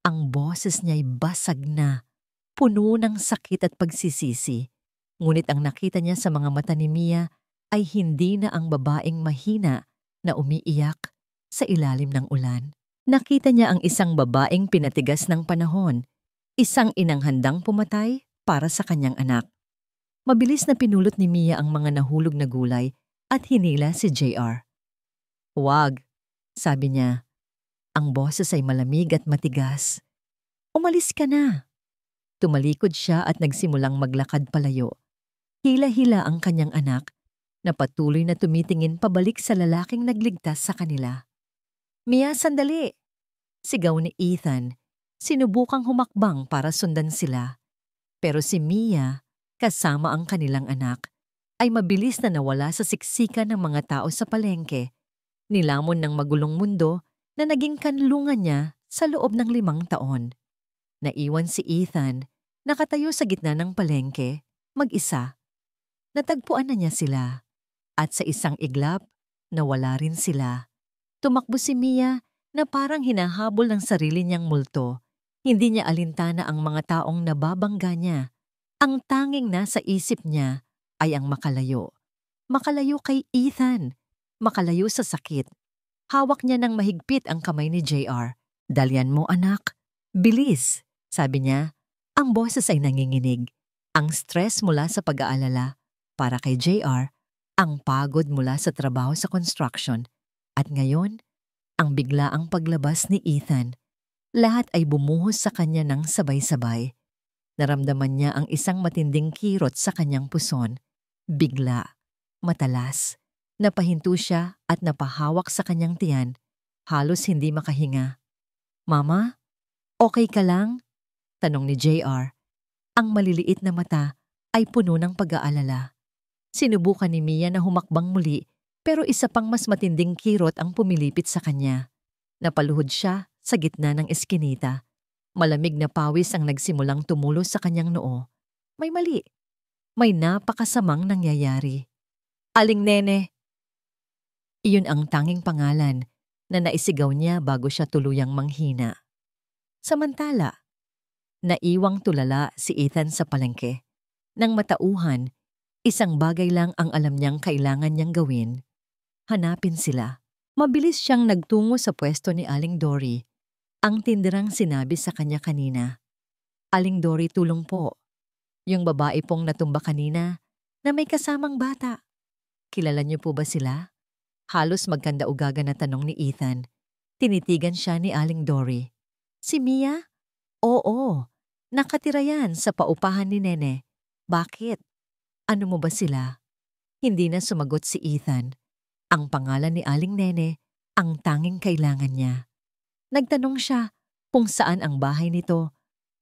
Ang boses niya'y basag na, puno ng sakit at pagsisisi. Ngunit ang nakita niya sa mga mata ni Mia ay hindi na ang babaeng mahina na umiiyak sa ilalim ng ulan. Nakita niya ang isang babaeng pinatigas ng panahon, isang inang handang pumatay para sa kanyang anak. Mabilis na pinulot ni Mia ang mga nahulog na gulay at hinila si JR. "Huwag," sabi niya. Ang boses ay malamig at matigas. "Umalis ka na." Tumalikod siya at nagsimulang maglakad palayo. Hila-hila ang kanyang anak na patuloy na tumitingin pabalik sa lalaking nagligtas sa kanila. "Mia, sandali!" Sigaw ni Ethan. Sinubukang humakbang para sundan sila. Pero si Mia, kasama ang kanilang anak, ay mabilis na nawala sa siksikan ng mga tao sa palengke, nilamon ng magulong mundo na naging kanlungan niya sa loob ng 5 taon. Naiwan si Ethan, nakatayo sa gitna ng palengke, mag-isa. Natagpuan na niya sila, at sa isang iglap, nawala rin sila. Tumakbo si Mia na parang hinahabol ng sarili niyang multo. Hindi niya alintana ang mga taong nababangga niya. Ang tanging nasa isip niya ay ang makalayo. Makalayo kay Ethan. Makalayo sa sakit. Hawak niya ng mahigpit ang kamay ni JR. "Dalian mo, anak. Bilis," sabi niya. Ang boses ay nanginginig. Ang stress mula sa pag-aalala. Para kay JR, ang pagod mula sa trabaho sa construction. At ngayon, ang biglaang paglabas ni Ethan. Lahat ay bumuhos sa kanya ng sabay-sabay. Naramdaman niya ang isang matinding kirot sa kanyang puson. Bigla, matalas. Napahinto siya at napahawak sa kanyang tiyan. Halos hindi makahinga. "Mama, okay ka lang?" tanong ni JR. Ang maliliit na mata ay puno ng pag-aalala. Sinubukan ni Mia na humakbang muli, pero isa pang mas matinding kirot ang pumilipit sa kanya. Napaluhod siya sa gitna ng eskinita. Malamig na pawis ang nagsimulang tumulo sa kanyang noo. May mali. May napakasamang nangyayari. "Aling Nene!" Iyon ang tanging pangalan na naisigaw niya bago siya tuluyang manghina. Samantala, naiwang tulala si Ethan sa palengke. Nang matauhan, isang bagay lang ang alam niyang kailangan niyang gawin. Hanapin sila. Mabilis siyang nagtungo sa pwesto ni Aling Dory. Ang tinderang sinabi sa kanya kanina, "Aling Dory, tulong po. Yung babae pong natumba kanina na may kasamang bata. Kilala niyo po ba sila?" Halos magkanda-ugaga na tanong ni Ethan. Tinitigan siya ni Aling Dory. "Si Mia?" "Oo. Nakatira yan sa paupahan ni Nene." "Bakit? Ano mo ba sila?" Hindi na sumagot si Ethan. Ang pangalan ni Aling Nene ang tanging kailangan niya. Nagtanong siya kung saan ang bahay nito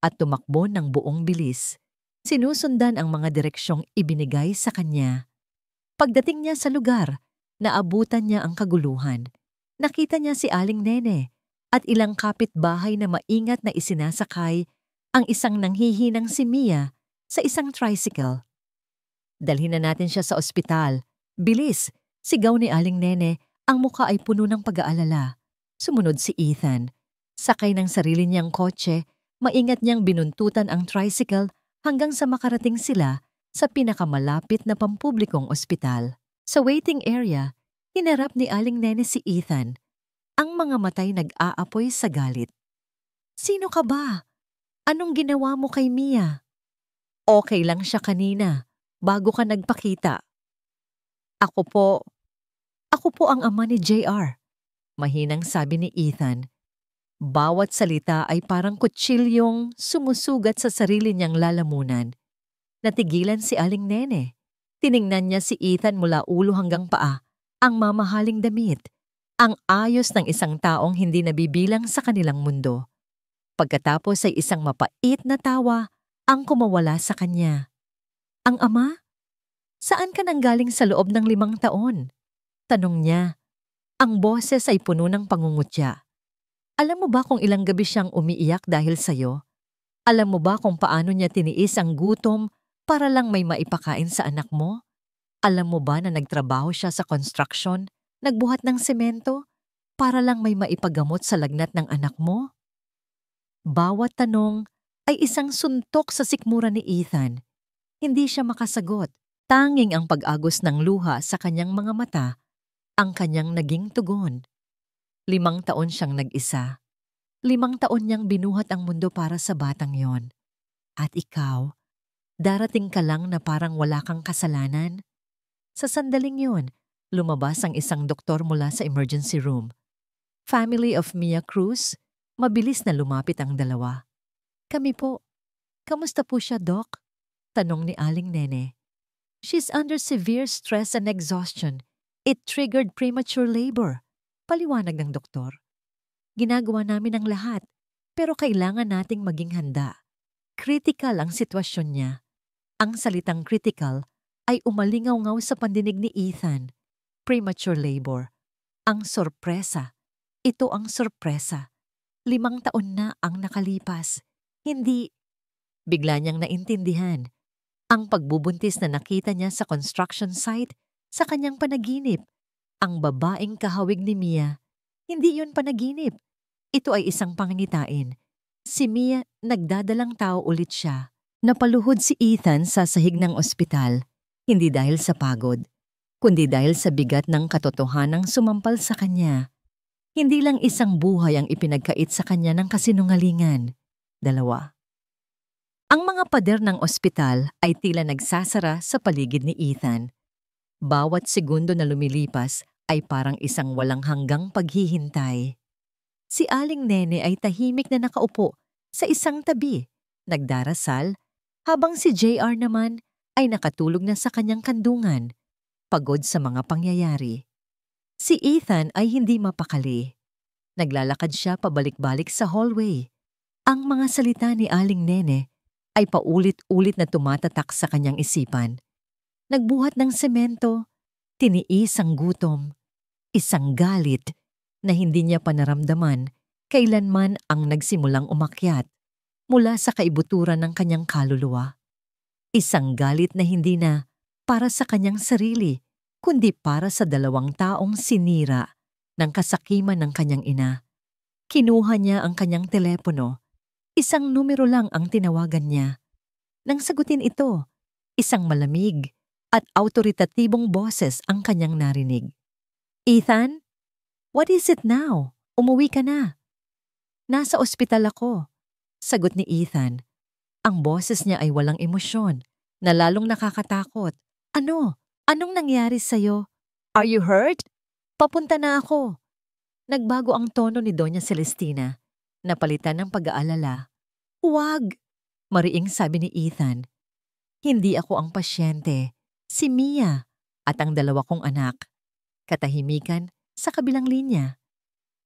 at tumakbo ng buong bilis. Sinusundan ang mga direksyong ibinigay sa kanya. Pagdating niya sa lugar, naabutan niya ang kaguluhan. Nakita niya si Aling Nene at ilang kapitbahay na maingat na isinasakay ang isang nanghihinang si Mia sa isang tricycle. "Dalhin na natin siya sa ospital. Bilis!" Sigaw ni Aling Nene. Ang muka ay puno ng pag-aalala. Sumunod si Ethan. Sakay ng sarili niyang kotse, maingat niyang binuntutan ang tricycle hanggang sa makarating sila sa pinakamalapit na pampublikong ospital. Sa waiting area, hinarap ni Aling Nene si Ethan. Ang mga matay nag-aapoy sa galit. "Sino ka ba? Anong ginawa mo kay Mia?" "Okay lang siya kanina, bago ka nagpakita." Ako po ang ama ni JR," mahinang sabi ni Ethan. Bawat salita ay parang kutsilyong sumusugat sa sarili niyang lalamunan. Natigilan si Aling Nene. Tiningnan niya si Ethan mula ulo hanggang paa. Ang mamahaling damit. Ang ayos ng isang taong hindi nabibilang sa kanilang mundo. Pagkatapos ay isang mapait na tawa ang kumawala sa kanya. "Ang ama? Saan ka nanggaling sa loob ng 5 taon?" Tanong niya. Ang boses ay puno ng pangungutya. Alam mo ba kung ilang gabi siyang umiiyak dahil sa'yo? Alam mo ba kung paano niya tiniis ang gutom para lang may maipakain sa anak mo? Alam mo ba na nagtrabaho siya sa construction, nagbuhat ng semento, para lang may maipagamot sa lagnat ng anak mo? Bawat tanong ay isang suntok sa sikmura ni Ethan. Hindi siya makasagot. Tanging ang pag-agos ng luha sa kanyang mga mata ang kanyang naging tugon. 5 taon siyang nag-isa. 5 taon niyang binuhat ang mundo para sa batang yon. At ikaw, darating ka lang na parang wala kang kasalanan? Sa sandaling yon, lumabas ang isang doktor mula sa emergency room. Family of Mia Cruz, mabilis na lumapit ang dalawa. Kami po. Kamusta po siya, Doc? Tanong ni Aling Nene. She's under severe stress and exhaustion. It triggered premature labor. Paliwanag ng doktor. Ginagawa namin ang lahat, pero kailangan nating maging handa. Critical ang sitwasyon niya. Ang salitang critical ay umalingaw-ngaw sa pandinig ni Ethan. Premature labor. Ang sorpresa. Ito ang sorpresa. 5 taon na ang nakalipas. Hindi. Bigla niyang naintindihan. Ang pagbubuntis na nakita niya sa construction site, sa kanyang panaginip. Ang babaeng kahawig ni Mia. Hindi yun panaginip. Ito ay isang pangangitain. Si Mia, nagdadalang tao ulit siya. Napaluhod si Ethan sa sahig ng ospital. Hindi dahil sa pagod, kundi dahil sa bigat ng katotohanang sumampal sa kanya. Hindi lang isang buhay ang ipinagkait sa kanya ng kasinungalingan. 2. Ang mga pader ng ospital ay tila nagsasara sa paligid ni Ethan. Bawat segundo na lumilipas ay parang isang walang hanggang paghihintay. Si Aling Nene ay tahimik na nakaupo sa isang tabi, nagdarasal, habang si JR naman ay nakatulog na sa kanyang kandungan, pagod sa mga pangyayari. Si Ethan ay hindi mapakali. Naglalakad siya pabalik-balik sa hallway. Ang mga salita ni Aling Nene ay paulit-ulit na tumatatak sa kanyang isipan. Nagbuhat ng semento, tiniis ang gutom, isang galit na hindi niya panaramdaman kailanman ang nagsimulang umakyat mula sa kaibuturan ng kanyang kaluluwa. Isang galit na hindi na para sa kanyang sarili, kundi para sa 2 taong sinira ng kasakiman ng kanyang ina. Kinuha niya ang kanyang telepono. Isang numero lang ang tinawagan niya. Nang sagutin ito, isang malamig at autoritatibong boses ang kanyang narinig. Ethan? What is it now? Umuwi ka na. Nasa ospital ako. Sagot ni Ethan. Ang boses niya ay walang emosyon, na lalong nakakatakot. Ano? Anong nangyari sa'yo? Are you hurt? Papunta na ako. Nagbago ang tono ni Doña Celestina. Napalitan ng pag-aalala. Huwag! Mariing sabi ni Ethan. Hindi ako ang pasyente. Si Mia at ang 2 kong anak. Katahimikan sa kabilang linya.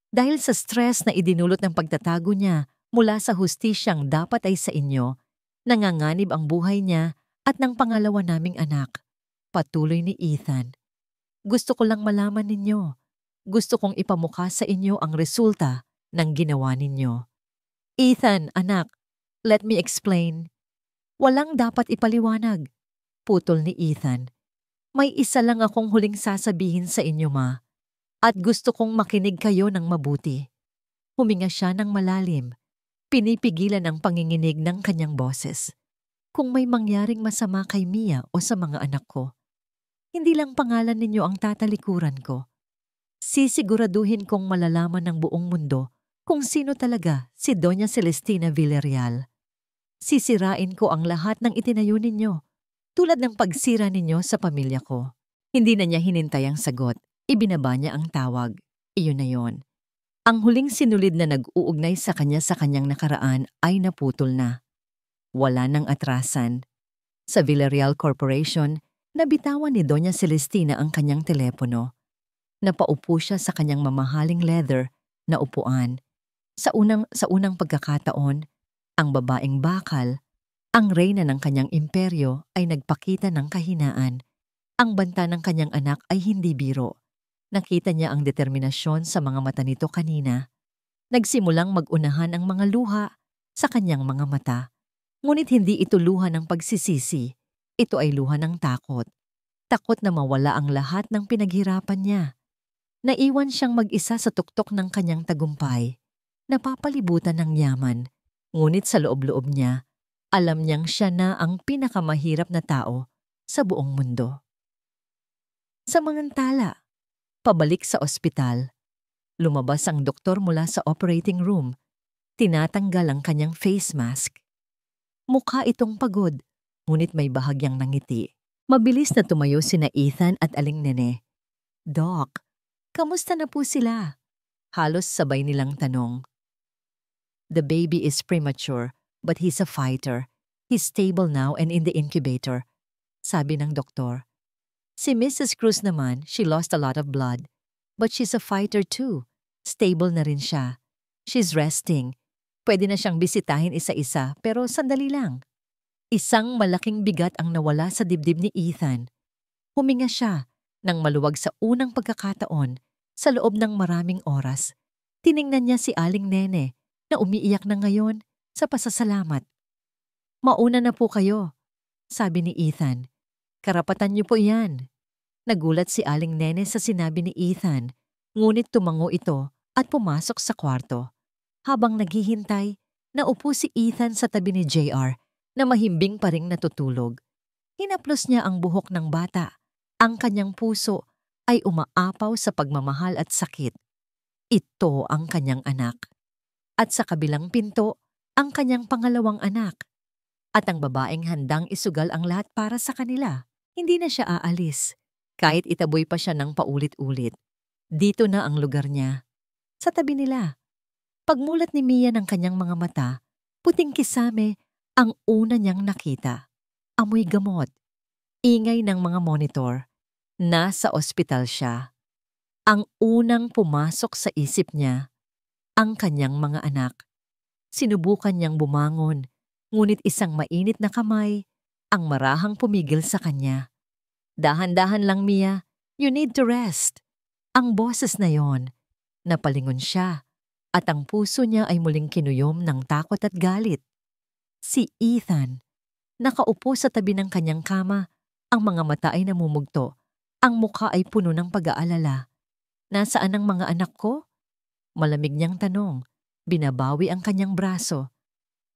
Dahil sa stress na idinulot ng pagtatago niya mula sa hustisyang dapat ay sa inyo, nanganganib ang buhay niya at ng pangalawa naming anak. Patuloy ni Ethan. Gusto ko lang malaman ninyo. Gusto kong ipamukha sa inyo ang resulta ng ginawa ninyo. Ethan, anak, let me explain. Walang dapat ipaliwanag. Putol ni Ethan. May isa lang akong huling sasabihin sa inyo, Ma. At gusto kong makinig kayo ng mabuti. Huminga siya ng malalim. Pinipigilan ang panginginig ng kanyang boses. Kung may mangyaring masama kay Mia o sa mga anak ko, hindi lang pangalan ninyo ang tatalikuran ko. Sisiguraduhin kong malalaman ng buong mundo kung sino talaga si Doña Celestina Villarreal. Sisirain ko ang lahat ng itinayo ninyo, tulad ng pagsira ninyo sa pamilya ko. Hindi na niya hinintay ang sagot. Ibinaba niya ang tawag. Iyon na yon. Ang huling sinulid na nag-uugnay sa kanyang nakaraan ay naputol na. Wala nang atrasan. Sa Villarreal Corporation, nabitawan ni Doña Celestina ang kanyang telepono. Napaupo siya sa kanyang mamahaling leather na upuan. Sa unang pagkakataon, ang babaeng bakal, ang reyna ng kanyang imperyo ay nagpakita ng kahinaan. Ang banta ng kanyang anak ay hindi biro. Nakita niya ang determinasyon sa mga mata nito kanina. Nagsimulang mag-unahan ang mga luha sa kanyang mga mata. Ngunit hindi ito luha ng pagsisisi. Ito ay luha ng takot. Takot na mawala ang lahat ng pinaghirapan niya. Naiwan siyang mag-isa sa tuktok ng kanyang tagumpay. Napapalibutan ng yaman. Ngunit sa loob-loob niya, alam niyang siya na ang pinakamahirap na tao sa buong mundo. Samantala, pabalik sa ospital. Lumabas ang doktor mula sa operating room. Tinatanggal ang kanyang face mask. Mukha itong pagod, ngunit may bahagyang nangiti. Mabilis na tumayo sina Ethan at Aling Nene. "Doc, kamusta na po sila?" Halos sabay nilang tanong. "The baby is premature, but he's a fighter. He's stable now and in the incubator," sabi ng doktor. Si Mrs. Cruz naman, she lost a lot of blood. But she's a fighter too. Stable na rin siya. She's resting. Pwede na siyang bisitahin isa-isa pero sandali lang. Isang malaking bigat ang nawala sa dibdib ni Ethan. Huminga siya nang maluwag sa unang pagkakataon sa loob ng maraming oras. Tiningnan niya si Aling Nene na umiiyak na ngayon sa pasasalamat. "Mauna na po kayo," sabi ni Ethan. "Karapatan niyo po yan." Nagulat si Aling Nene sa sinabi ni Ethan, ngunit tumango ito at pumasok sa kwarto. Habang naghihintay, naupo si Ethan sa tabi ni JR na mahimbing pa ring natutulog. Hinaplos niya ang buhok ng bata. Ang kanyang puso ay umaapaw sa pagmamahal at sakit. Ito ang kanyang anak. At sa kabilang pinto, ang kanyang pangalawang anak. At ang babaeng handang isugal ang lahat para sa kanila. Hindi na siya aalis. Kahit itaboy pa siya ng paulit-ulit. Dito na ang lugar niya. Sa tabi nila. Pagmulat ni Mia ng kanyang mga mata, puting kisame ang una niyang nakita. Amoy gamot. Ingay ng mga monitor. Nasa ospital siya. Ang unang pumasok sa isip niya, ang kanyang mga anak. Sinubukan niyang bumangon, ngunit isang mainit na kamay ang marahang pumigil sa kanya. "Dahan-dahan lang, Mia. You need to rest." Ang boses na yon, napalingon siya at ang puso niya ay muling kinuyom ng takot at galit. Si Ethan, nakaupo sa tabi ng kanyang kama, ang mga mata ay namumugto, ang mukha ay puno ng pag-aalala. "Nasaan ang mga anak ko?" Malamig niyang tanong, binabawi ang kanyang braso.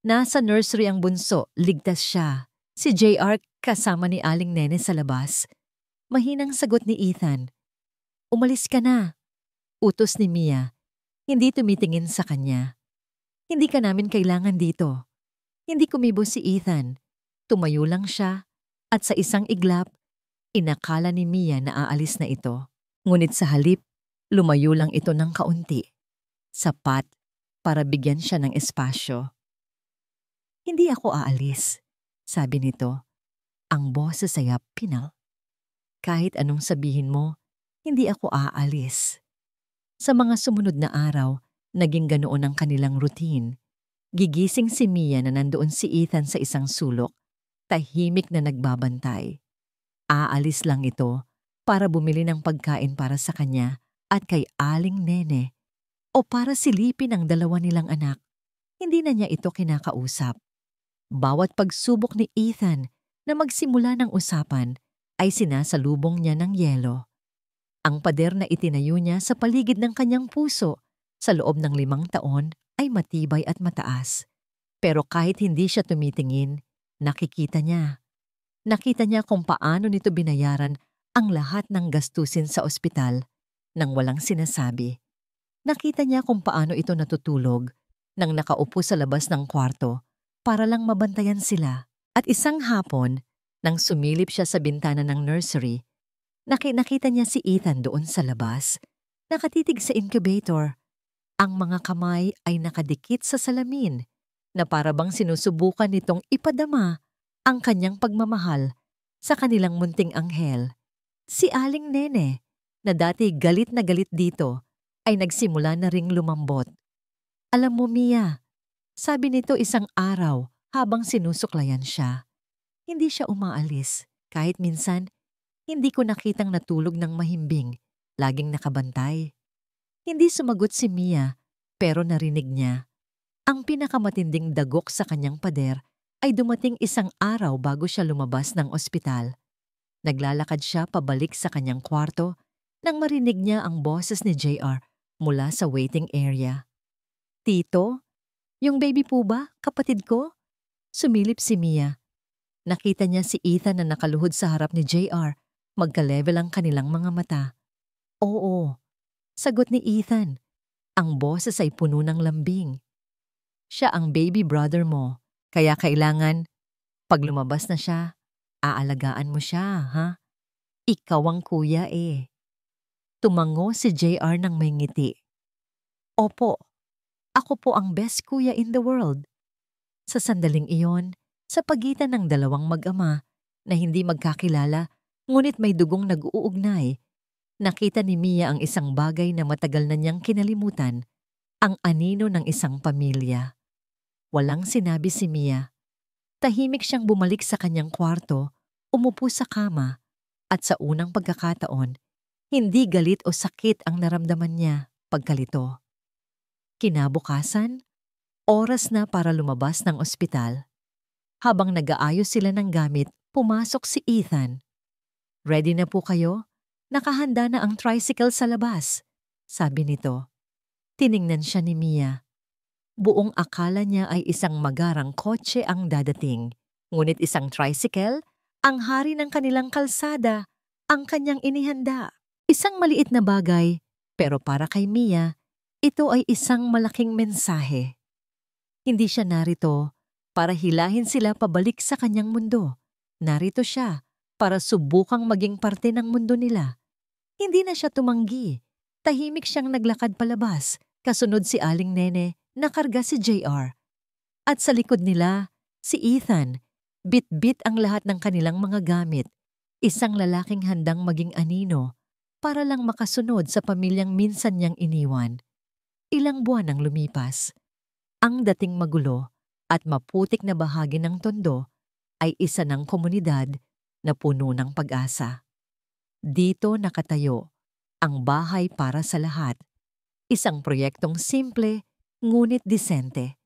"Nasa nursery ang bunso, ligtas siya." Si JR kasama ni Aling Nene sa labas. Mahinang sagot ni Ethan. "Umalis ka na." Utos ni Mia, hindi tumitingin sa kanya. "Hindi ka namin kailangan dito." Hindi kumibo si Ethan. Tumayo lang siya at sa isang iglap, inakala ni Mia na aalis na ito. Ngunit sa halip, lumayo lang ito ng kaunti. Sapat para bigyan siya ng espasyo. "Hindi ako aalis," sabi nito. Ang boses ay pinal. "Kahit anong sabihin mo, hindi ako aalis." Sa mga sumunod na araw, naging ganoon ang kanilang routine. Gigising si Mia na nandoon si Ethan sa isang sulok, tahimik na nagbabantay. Aalis lang ito para bumili ng pagkain para sa kanya at kay Aling Nene o para silipin ang dalawa nilang anak. Hindi na niya ito kinakausap. Bawat pagsubok ni Ethan na magsimula ng usapan ay sinasalubong niya ng yelo. Ang pader na itinayo niya sa paligid ng kanyang puso sa loob ng 5 taon ay matibay at mataas. Pero kahit hindi siya tumitingin, nakikita niya. Nakita niya kung paano nito binayaran ang lahat ng gastusin sa ospital nang walang sinasabi. Nakita niya kung paano ito natutulog nang nakaupo sa labas ng kwarto para lang mabantayan sila. At isang hapon, nang sumilip siya sa bintana ng nursery, nakita niya si Ethan doon sa labas, nakatitig sa incubator. Ang mga kamay ay nakadikit sa salamin na para bang sinusubukan nitong ipadama ang kanyang pagmamahal sa kanilang munting anghel. Si Aling Nene, na dati galit na galit dito, ay nagsimula na ring lumambot. "Alam mo, Mia," sabi nito isang araw habang sinusuklayan siya. Hindi siya umaalis. Kahit minsan, hindi ko nakitang natulog ng mahimbing laging nakabantay. Hindi sumagot si Mia, pero narinig niya. Ang pinakamatinding dagok sa kanyang pader ay dumating isang araw bago siya lumabas ng ospital. Naglalakad siya pabalik sa kanyang kwarto nang marinig niya ang boses ni JR mula sa waiting area. "Tito, yung baby po ba, kapatid ko?" Sumilip si Mia. Nakita niya si Ethan na nakaluhod sa harap ni JR, magka-level ang kanilang mga mata. "Oo," sagot ni Ethan. Ang boses ay puno ng lambing. "Siya ang baby brother mo, kaya kailangan, pag lumabas na siya, aalagaan mo siya, ha? Ikaw ang kuya eh." Tumango si JR ng may ngiti. "Opo, ako po ang best kuya in the world." Sa sandaling iyon, sa pagitan ng dalawang mag-ama na hindi magkakilala ngunit may dugong nag-uugnay, nakita ni Mia ang isang bagay na matagal na niyang kinalimutan, ang anino ng isang pamilya. Walang sinabi si Mia. Tahimik siyang bumalik sa kanyang kwarto, umupo sa kama, at sa unang pagkakataon, hindi galit o sakit ang naramdaman niya pagkalito. Kinabukasan, oras na para lumabas ng ospital. Habang nag-aayos sila ng gamit, pumasok si Ethan. "Ready na po kayo? Nakahanda na ang tricycle sa labas," sabi nito. Tiningnan siya ni Mia. Buong akala niya ay isang magarang kotse ang dadating. Ngunit isang tricycle, ang hari ng kanilang kalsada, ang kanyang inihanda. Isang maliit na bagay, pero para kay Mia, ito ay isang malaking mensahe. Hindi siya narito para hilahin sila pabalik sa kanyang mundo. Narito siya para subukang maging parte ng mundo nila. Hindi na siya tumanggi. Tahimik siyang naglakad palabas, kasunod si Aling Nene, nakarga si JR. At sa likod nila, si Ethan, bit-bit ang lahat ng kanilang mga gamit, isang lalaking handang maging anino para lang makasunod sa pamilyang minsan niyang iniwan. Ilang buwan ang lumipas. Ang dating magulo at maputik na bahagi ng tondo ay isa ng komunidad na puno ng pag-asa. Dito nakatayo ang bahay para sa lahat, isang proyektong simple ngunit disente,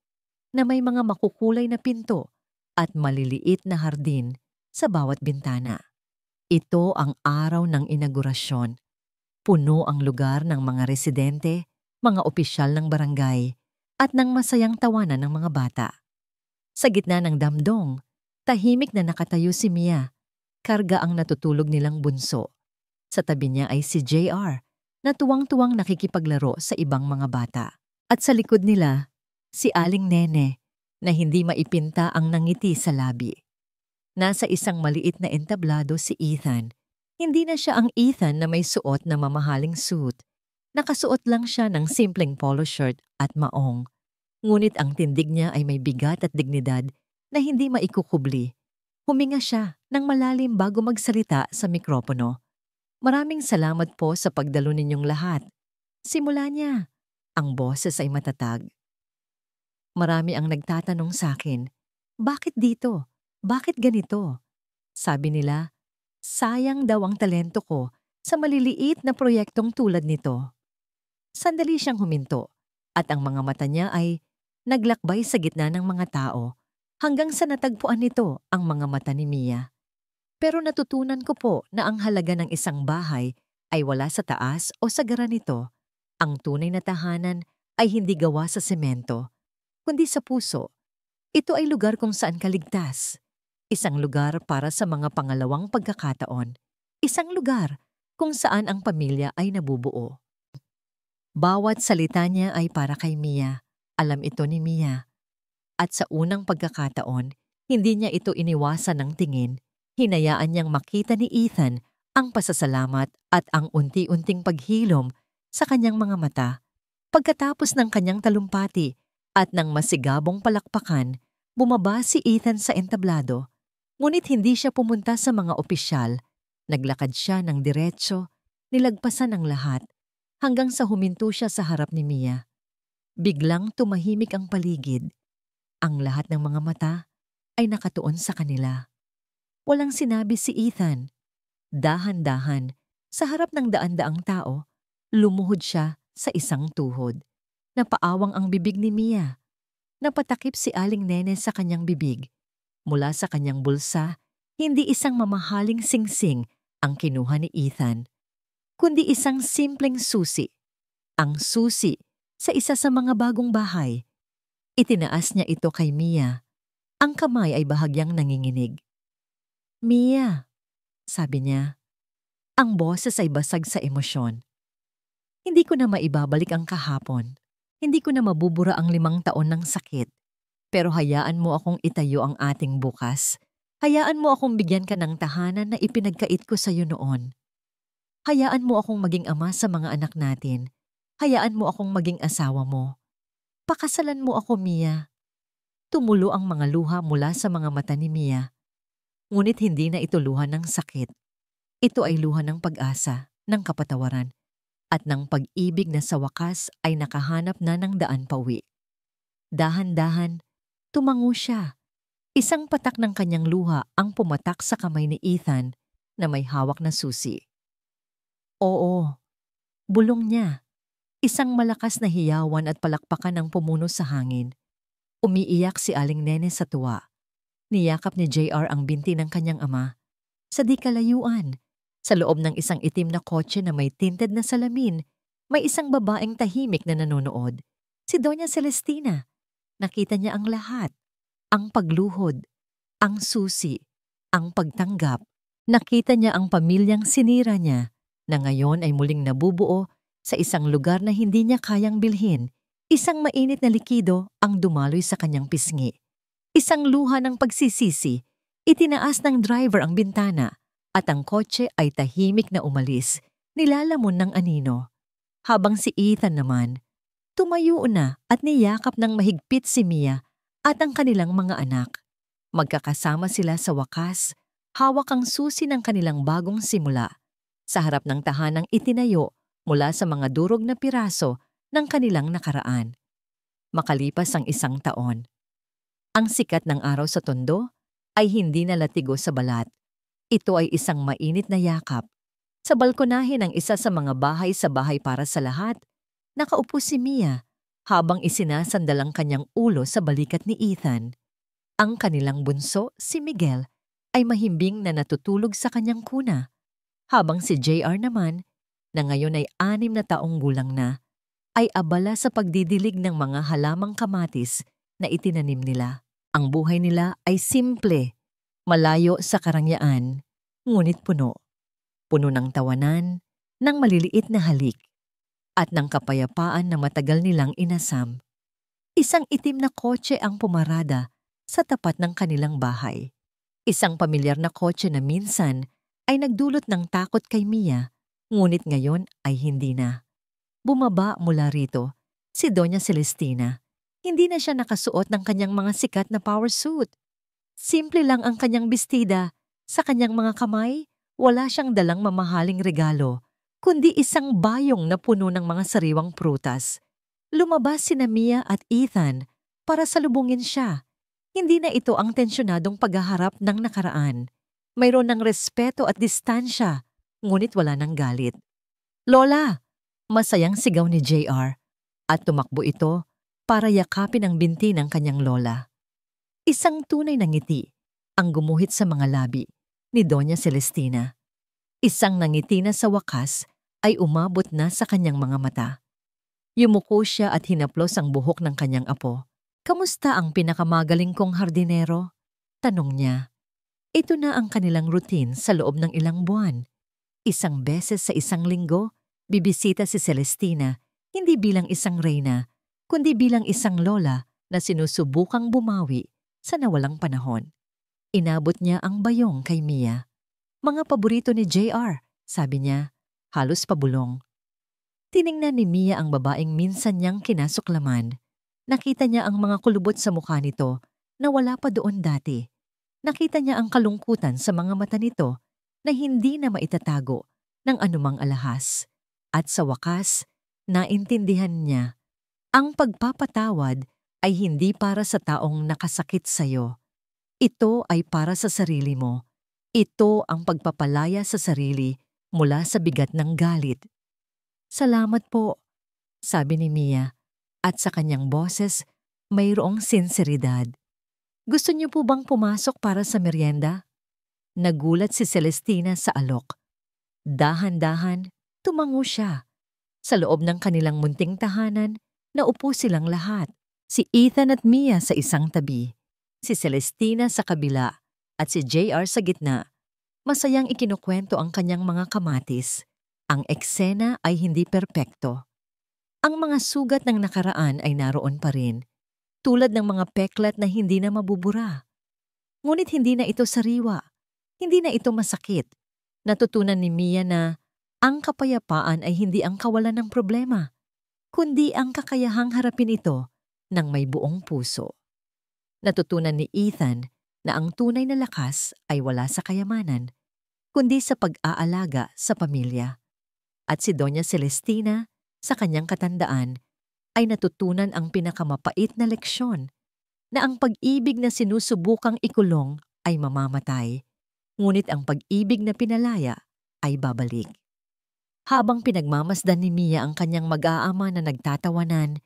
na may mga makukulay na pinto at maliliit na hardin sa bawat bintana. Ito ang araw ng inaugurasyon. Puno ang lugar ng mga residente, mga opisyal ng barangay, at ng masayang tawanan ng mga bata. Sa gitna ng damdong, tahimik na nakatayo si Mia, karga ang natutulog nilang bunso. Sa tabi niya ay si JR, na tuwang-tuwang nakikipaglaro sa ibang mga bata. At sa likod nila, si Aling Nene, na hindi maipinta ang nangiti sa labi. Nasa isang maliit na entablado si Ethan. Hindi na siya ang Ethan na may suot na mamahaling suit. Nakasuot lang siya ng simpleng polo shirt at maong. Ngunit ang tindig niya ay may bigat at dignidad na hindi maikukubli. Huminga siya ng malalim bago magsalita sa mikropono. "Maraming salamat po sa pagdalo ninyong lahat." Simula niya. Ang boses ay matatag. "Marami ang nagtatanong sa akin, bakit dito? Bakit ganito?" Sabi nila, sayang daw ang talento ko sa maliliit na proyektong tulad nito. Sandali siyang huminto at ang mga mata niya ay naglakbay sa gitna ng mga tao hanggang sa natagpuan nito ang mga mata ni Mia. "Pero natutunan ko po na ang halaga ng isang bahay ay wala sa taas o sa granito. Ang tunay na tahanan ay hindi gawa sa semento, kundi sa puso. Ito ay lugar kung saan ka ligtas. Isang lugar para sa mga pangalawang pagkakataon. Isang lugar kung saan ang pamilya ay nabubuo." Bawat salita niya ay para kay Mia. Alam ito ni Mia. At sa unang pagkakataon, hindi niya ito iniwasan ng tingin. Hinayaan niyang makita ni Ethan ang pasasalamat at ang unti-unting paghilom sa kanyang mga mata. Pagkatapos ng kanyang talumpati at ng masigabong palakpakan, bumaba si Ethan sa entablado. Ngunit hindi siya pumunta sa mga opisyal. Naglakad siya ng diretso, nilagpasan ang lahat, hanggang sa huminto siya sa harap ni Mia. Biglang tumahimik ang paligid. Ang lahat ng mga mata ay nakatuon sa kanila. Walang sinabi si Ethan. Dahan-dahan, Sa harap ng daan-daang tao, lumuhod siya sa isang tuhod. Napaawang ang bibig ni Mia. Napatakip si Aling Nene sa kanyang bibig. Mula sa kanyang bulsa, hindi isang mamahaling singsing ang kinuha ni Ethan, kundi isang simpleng susi. Ang susi sa isa sa mga bagong bahay. Itinaas niya ito kay Mia. Ang kamay ay bahagyang nanginginig. "Mia," sabi niya. Ang boses ay basag sa emosyon. "Hindi ko na maibabalik ang kahapon. Hindi ko na mabubura ang 5 taon ng sakit. Pero hayaan mo akong itayo ang ating bukas. Hayaan mo akong bigyan ka ng tahanan na ipinagkait ko sa iyo noon. Hayaan mo akong maging ama sa mga anak natin. Hayaan mo akong maging asawa mo. Pakasalan mo ako, Mia." Tumulo ang mga luha mula sa mga mata ni Mia. Ngunit hindi na ito luha ng sakit. Ito ay luha ng pag-asa, ng kapatawaran, at ng pag-ibig na sa wakas ay nakahanap na ng daan pauwi. Dahan-dahan, tumango siya. Isang patak ng kanyang luha ang pumatak sa kamay ni Ethan na may hawak na susi. Oo, bulong niya. Isang malakas na hiyawan at palakpakan ang pumuno sa hangin. Umiiyak si Aling Nene sa tuwa. Niyakap ni JR ang binti ng kanyang ama. Sa di kalayuan, sa loob ng isang itim na kotse na may tinted na salamin, may isang babaeng tahimik na nanonood. Si Doña Celestina. Nakita niya ang lahat. Ang pagluhod, ang susi, ang pagtanggap. Nakita niya ang pamilyang sinira niya na ngayon ay muling nabubuo sa isang lugar na hindi niya kayang bilhin. Isang mainit na likido ang dumaloy sa kanyang pisngi. Isang luha ng pagsisisi. Itinaas ng driver ang bintana at ang kotse ay tahimik na umalis, nilalamon ng anino. Habang si Ethan naman, tumayo na at niyakap ng mahigpit si Mia at ang kanilang mga anak. Magkakasama sila sa wakas, hawak ang susi ng kanilang bagong simula, sa harap ng tahanang itinayo mula sa mga durog na piraso ng kanilang nakaraan. Makalipas ang 1 taon. Ang sikat ng araw sa tondo ay hindi na latigo sa balat. Ito ay isang mainit na yakap. Sa balkonahe ng isa sa mga bahay sa bahay para sa lahat, nakaupo si Mia habang isinasandal ang kanyang ulo sa balikat ni Ethan. Ang kanilang bunso, si Miguel, ay mahimbing na natutulog sa kanyang kuna, habang si JR naman, na ngayon ay 6 na taong gulang na, ay abala sa pagdidilig ng mga halamang kamatis na itinanim nila. Ang buhay nila ay simple, malayo sa karangyaan, ngunit puno. Puno ng tawanan, ng maliliit na halik, at ng kapayapaan na matagal nilang inasam. Isang itim na kotse ang pumarada sa tapat ng kanilang bahay. Isang pamilyar na kotse na minsan ay nagdulot ng takot kay Mia, ngunit ngayon ay hindi na. Bumaba mula rito si Doña Celestina. Hindi na siya nakasuot ng kanyang mga sikat na power suit. Simple lang ang kanyang bestida. Sa kanyang mga kamay, wala siyang dalang mamahaling regalo, kundi isang bayong na puno ng mga sariwang prutas. Lumabas sina Mia at Ethan para salubungin siya. Hindi na ito ang tensyonadong paghaharap ng nakaraan. Mayroon ng respeto at distansya, ngunit wala ng galit. "Lola!" Masayang sigaw ni JR, at tumakbo ito para yakapin ang binti ng kanyang lola. Isang tunay na ngiti ang gumuhit sa mga labi ni Doña Celestina. Isang nangiti na sa wakas ay umabot na sa kanyang mga mata. Yumuko siya at hinaplos ang buhok ng kanyang apo. "Kamusta ang pinakamagaling kong hardinero?" tanong niya. Ito na ang kanilang routine sa loob ng ilang buwan. Isang beses sa isang linggo, bibisita si Celestina, hindi bilang isang reyna, kundi bilang isang lola na sinusubukang bumawi sa nawalang panahon. Inabot niya ang bayong kay Mia. "Mga paborito ni JR," sabi niya, halos pabulong. Tiningnan ni Mia ang babaeng minsan niyang kinasuklaman. Nakita niya ang mga kulubot sa mukha nito na wala pa doon dati. Nakita niya ang kalungkutan sa mga mata nito na hindi na maitatago ng anumang alahas. At sa wakas, naintindihan niya, ang pagpapatawad ay hindi para sa taong nakasakit sa'yo. Ito ay para sa sarili mo. Ito ang pagpapalaya sa sarili mula sa bigat ng galit. "Salamat po," sabi ni Mia, at sa kanyang boses mayroong sinseridad. "Gusto niyo po bang pumasok para sa merienda?" Nagulat si Celestina sa alok. Dahan-dahan, tumango siya. Sa loob ng kanilang munting tahanan, naupo silang lahat. Si Ethan at Mia sa isang tabi, si Celestina sa kabila, at si JR sa gitna. Masayang ikinukwento ang kanyang mga kamatis. Ang eksena ay hindi perpekto. Ang mga sugat ng nakaraan ay naroon pa rin, tulad ng mga peklat na hindi na mabubura. Ngunit hindi na ito sariwa, hindi na ito masakit. Natutunan ni Mia na ang kapayapaan ay hindi ang kawalan ng problema, kundi ang kakayahang harapin ito ng may buong puso. Natutunan ni Ethan na ang tunay na lakas ay wala sa kayamanan, kundi sa pag-aalaga sa pamilya. At si Doña Celestina, sa kanyang katandaan, ay natutunan ang pinakamapait na leksyon na ang pag-ibig na sinusubukang ikulong ay mamamatay, ngunit ang pag-ibig na pinalaya ay babalik. Habang pinagmamasdan ni Mia ang kanyang mag-aama na nagtatawanan,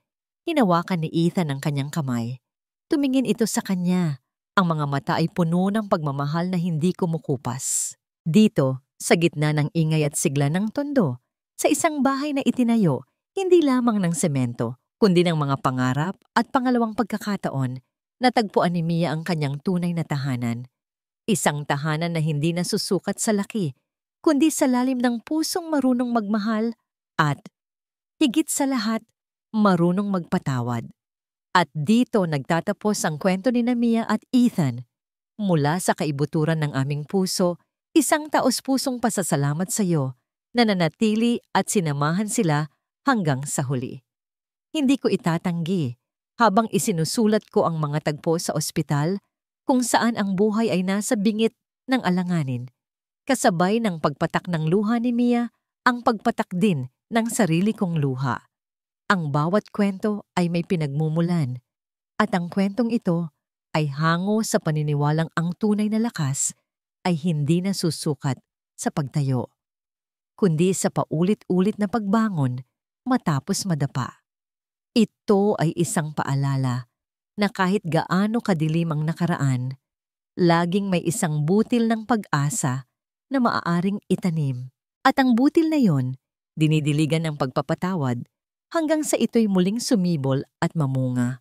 hinawakan ni Ethan ang kanyang kamay. Tumingin ito sa kanya. Ang mga mata ay puno ng pagmamahal na hindi kumukupas. Dito, sa gitna ng ingay at sigla ng tondo, sa isang bahay na itinayo, hindi lamang ng semento, kundi ng mga pangarap at pangalawang pagkakataon, natagpuan ni Mia ang kanyang tunay na tahanan. Isang tahanan na hindi nasusukat sa laki, kundi sa lalim ng pusong marunong magmahal at, higit sa lahat, marunong magpatawad. At dito nagtatapos ang kwento ni Mia at Ethan. Mula sa kaibuturan ng aming puso, isang taos-pusong pasasalamat sa iyo na nanatili at sinamahan sila hanggang sa huli. Hindi ko itatanggi habang isinusulat ko ang mga tagpo sa ospital kung saan ang buhay ay nasa bingit ng alanganin. Kasabay ng pagpatak ng luha ni Mia, ang pagpatak din ng sarili kong luha. Ang bawat kwento ay may pinagmumulan, at ang kwentong ito ay hango sa paniniwalang ang tunay na lakas ay hindi nasusukat sa pagtayo, kundi sa paulit-ulit na pagbangon matapos madapa. Ito ay isang paalala na kahit gaano kadilim ang nakaraan, laging may isang butil ng pag-asa na maaaring itanim. At ang butil na yon, dinidiligan ng pagpapatawad hanggang sa ito'y muling sumibol at mamunga.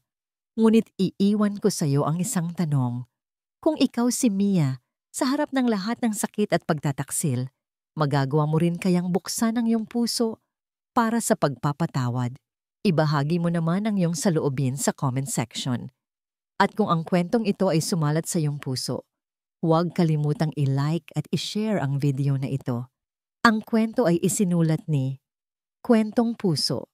Ngunit iiwan ko sa iyo ang isang tanong. Kung ikaw si Mia, sa harap ng lahat ng sakit at pagtataksil, magagawa mo rin kayang buksan ang iyong puso para sa pagpapatawad? Ibahagi mo naman ang iyong saloobin sa comment section. At kung ang kwentong ito ay sumalat sa iyong puso, huwag kalimutang i-like at i-share ang video na ito. Ang kwento ay isinulat ni Kwentong Puso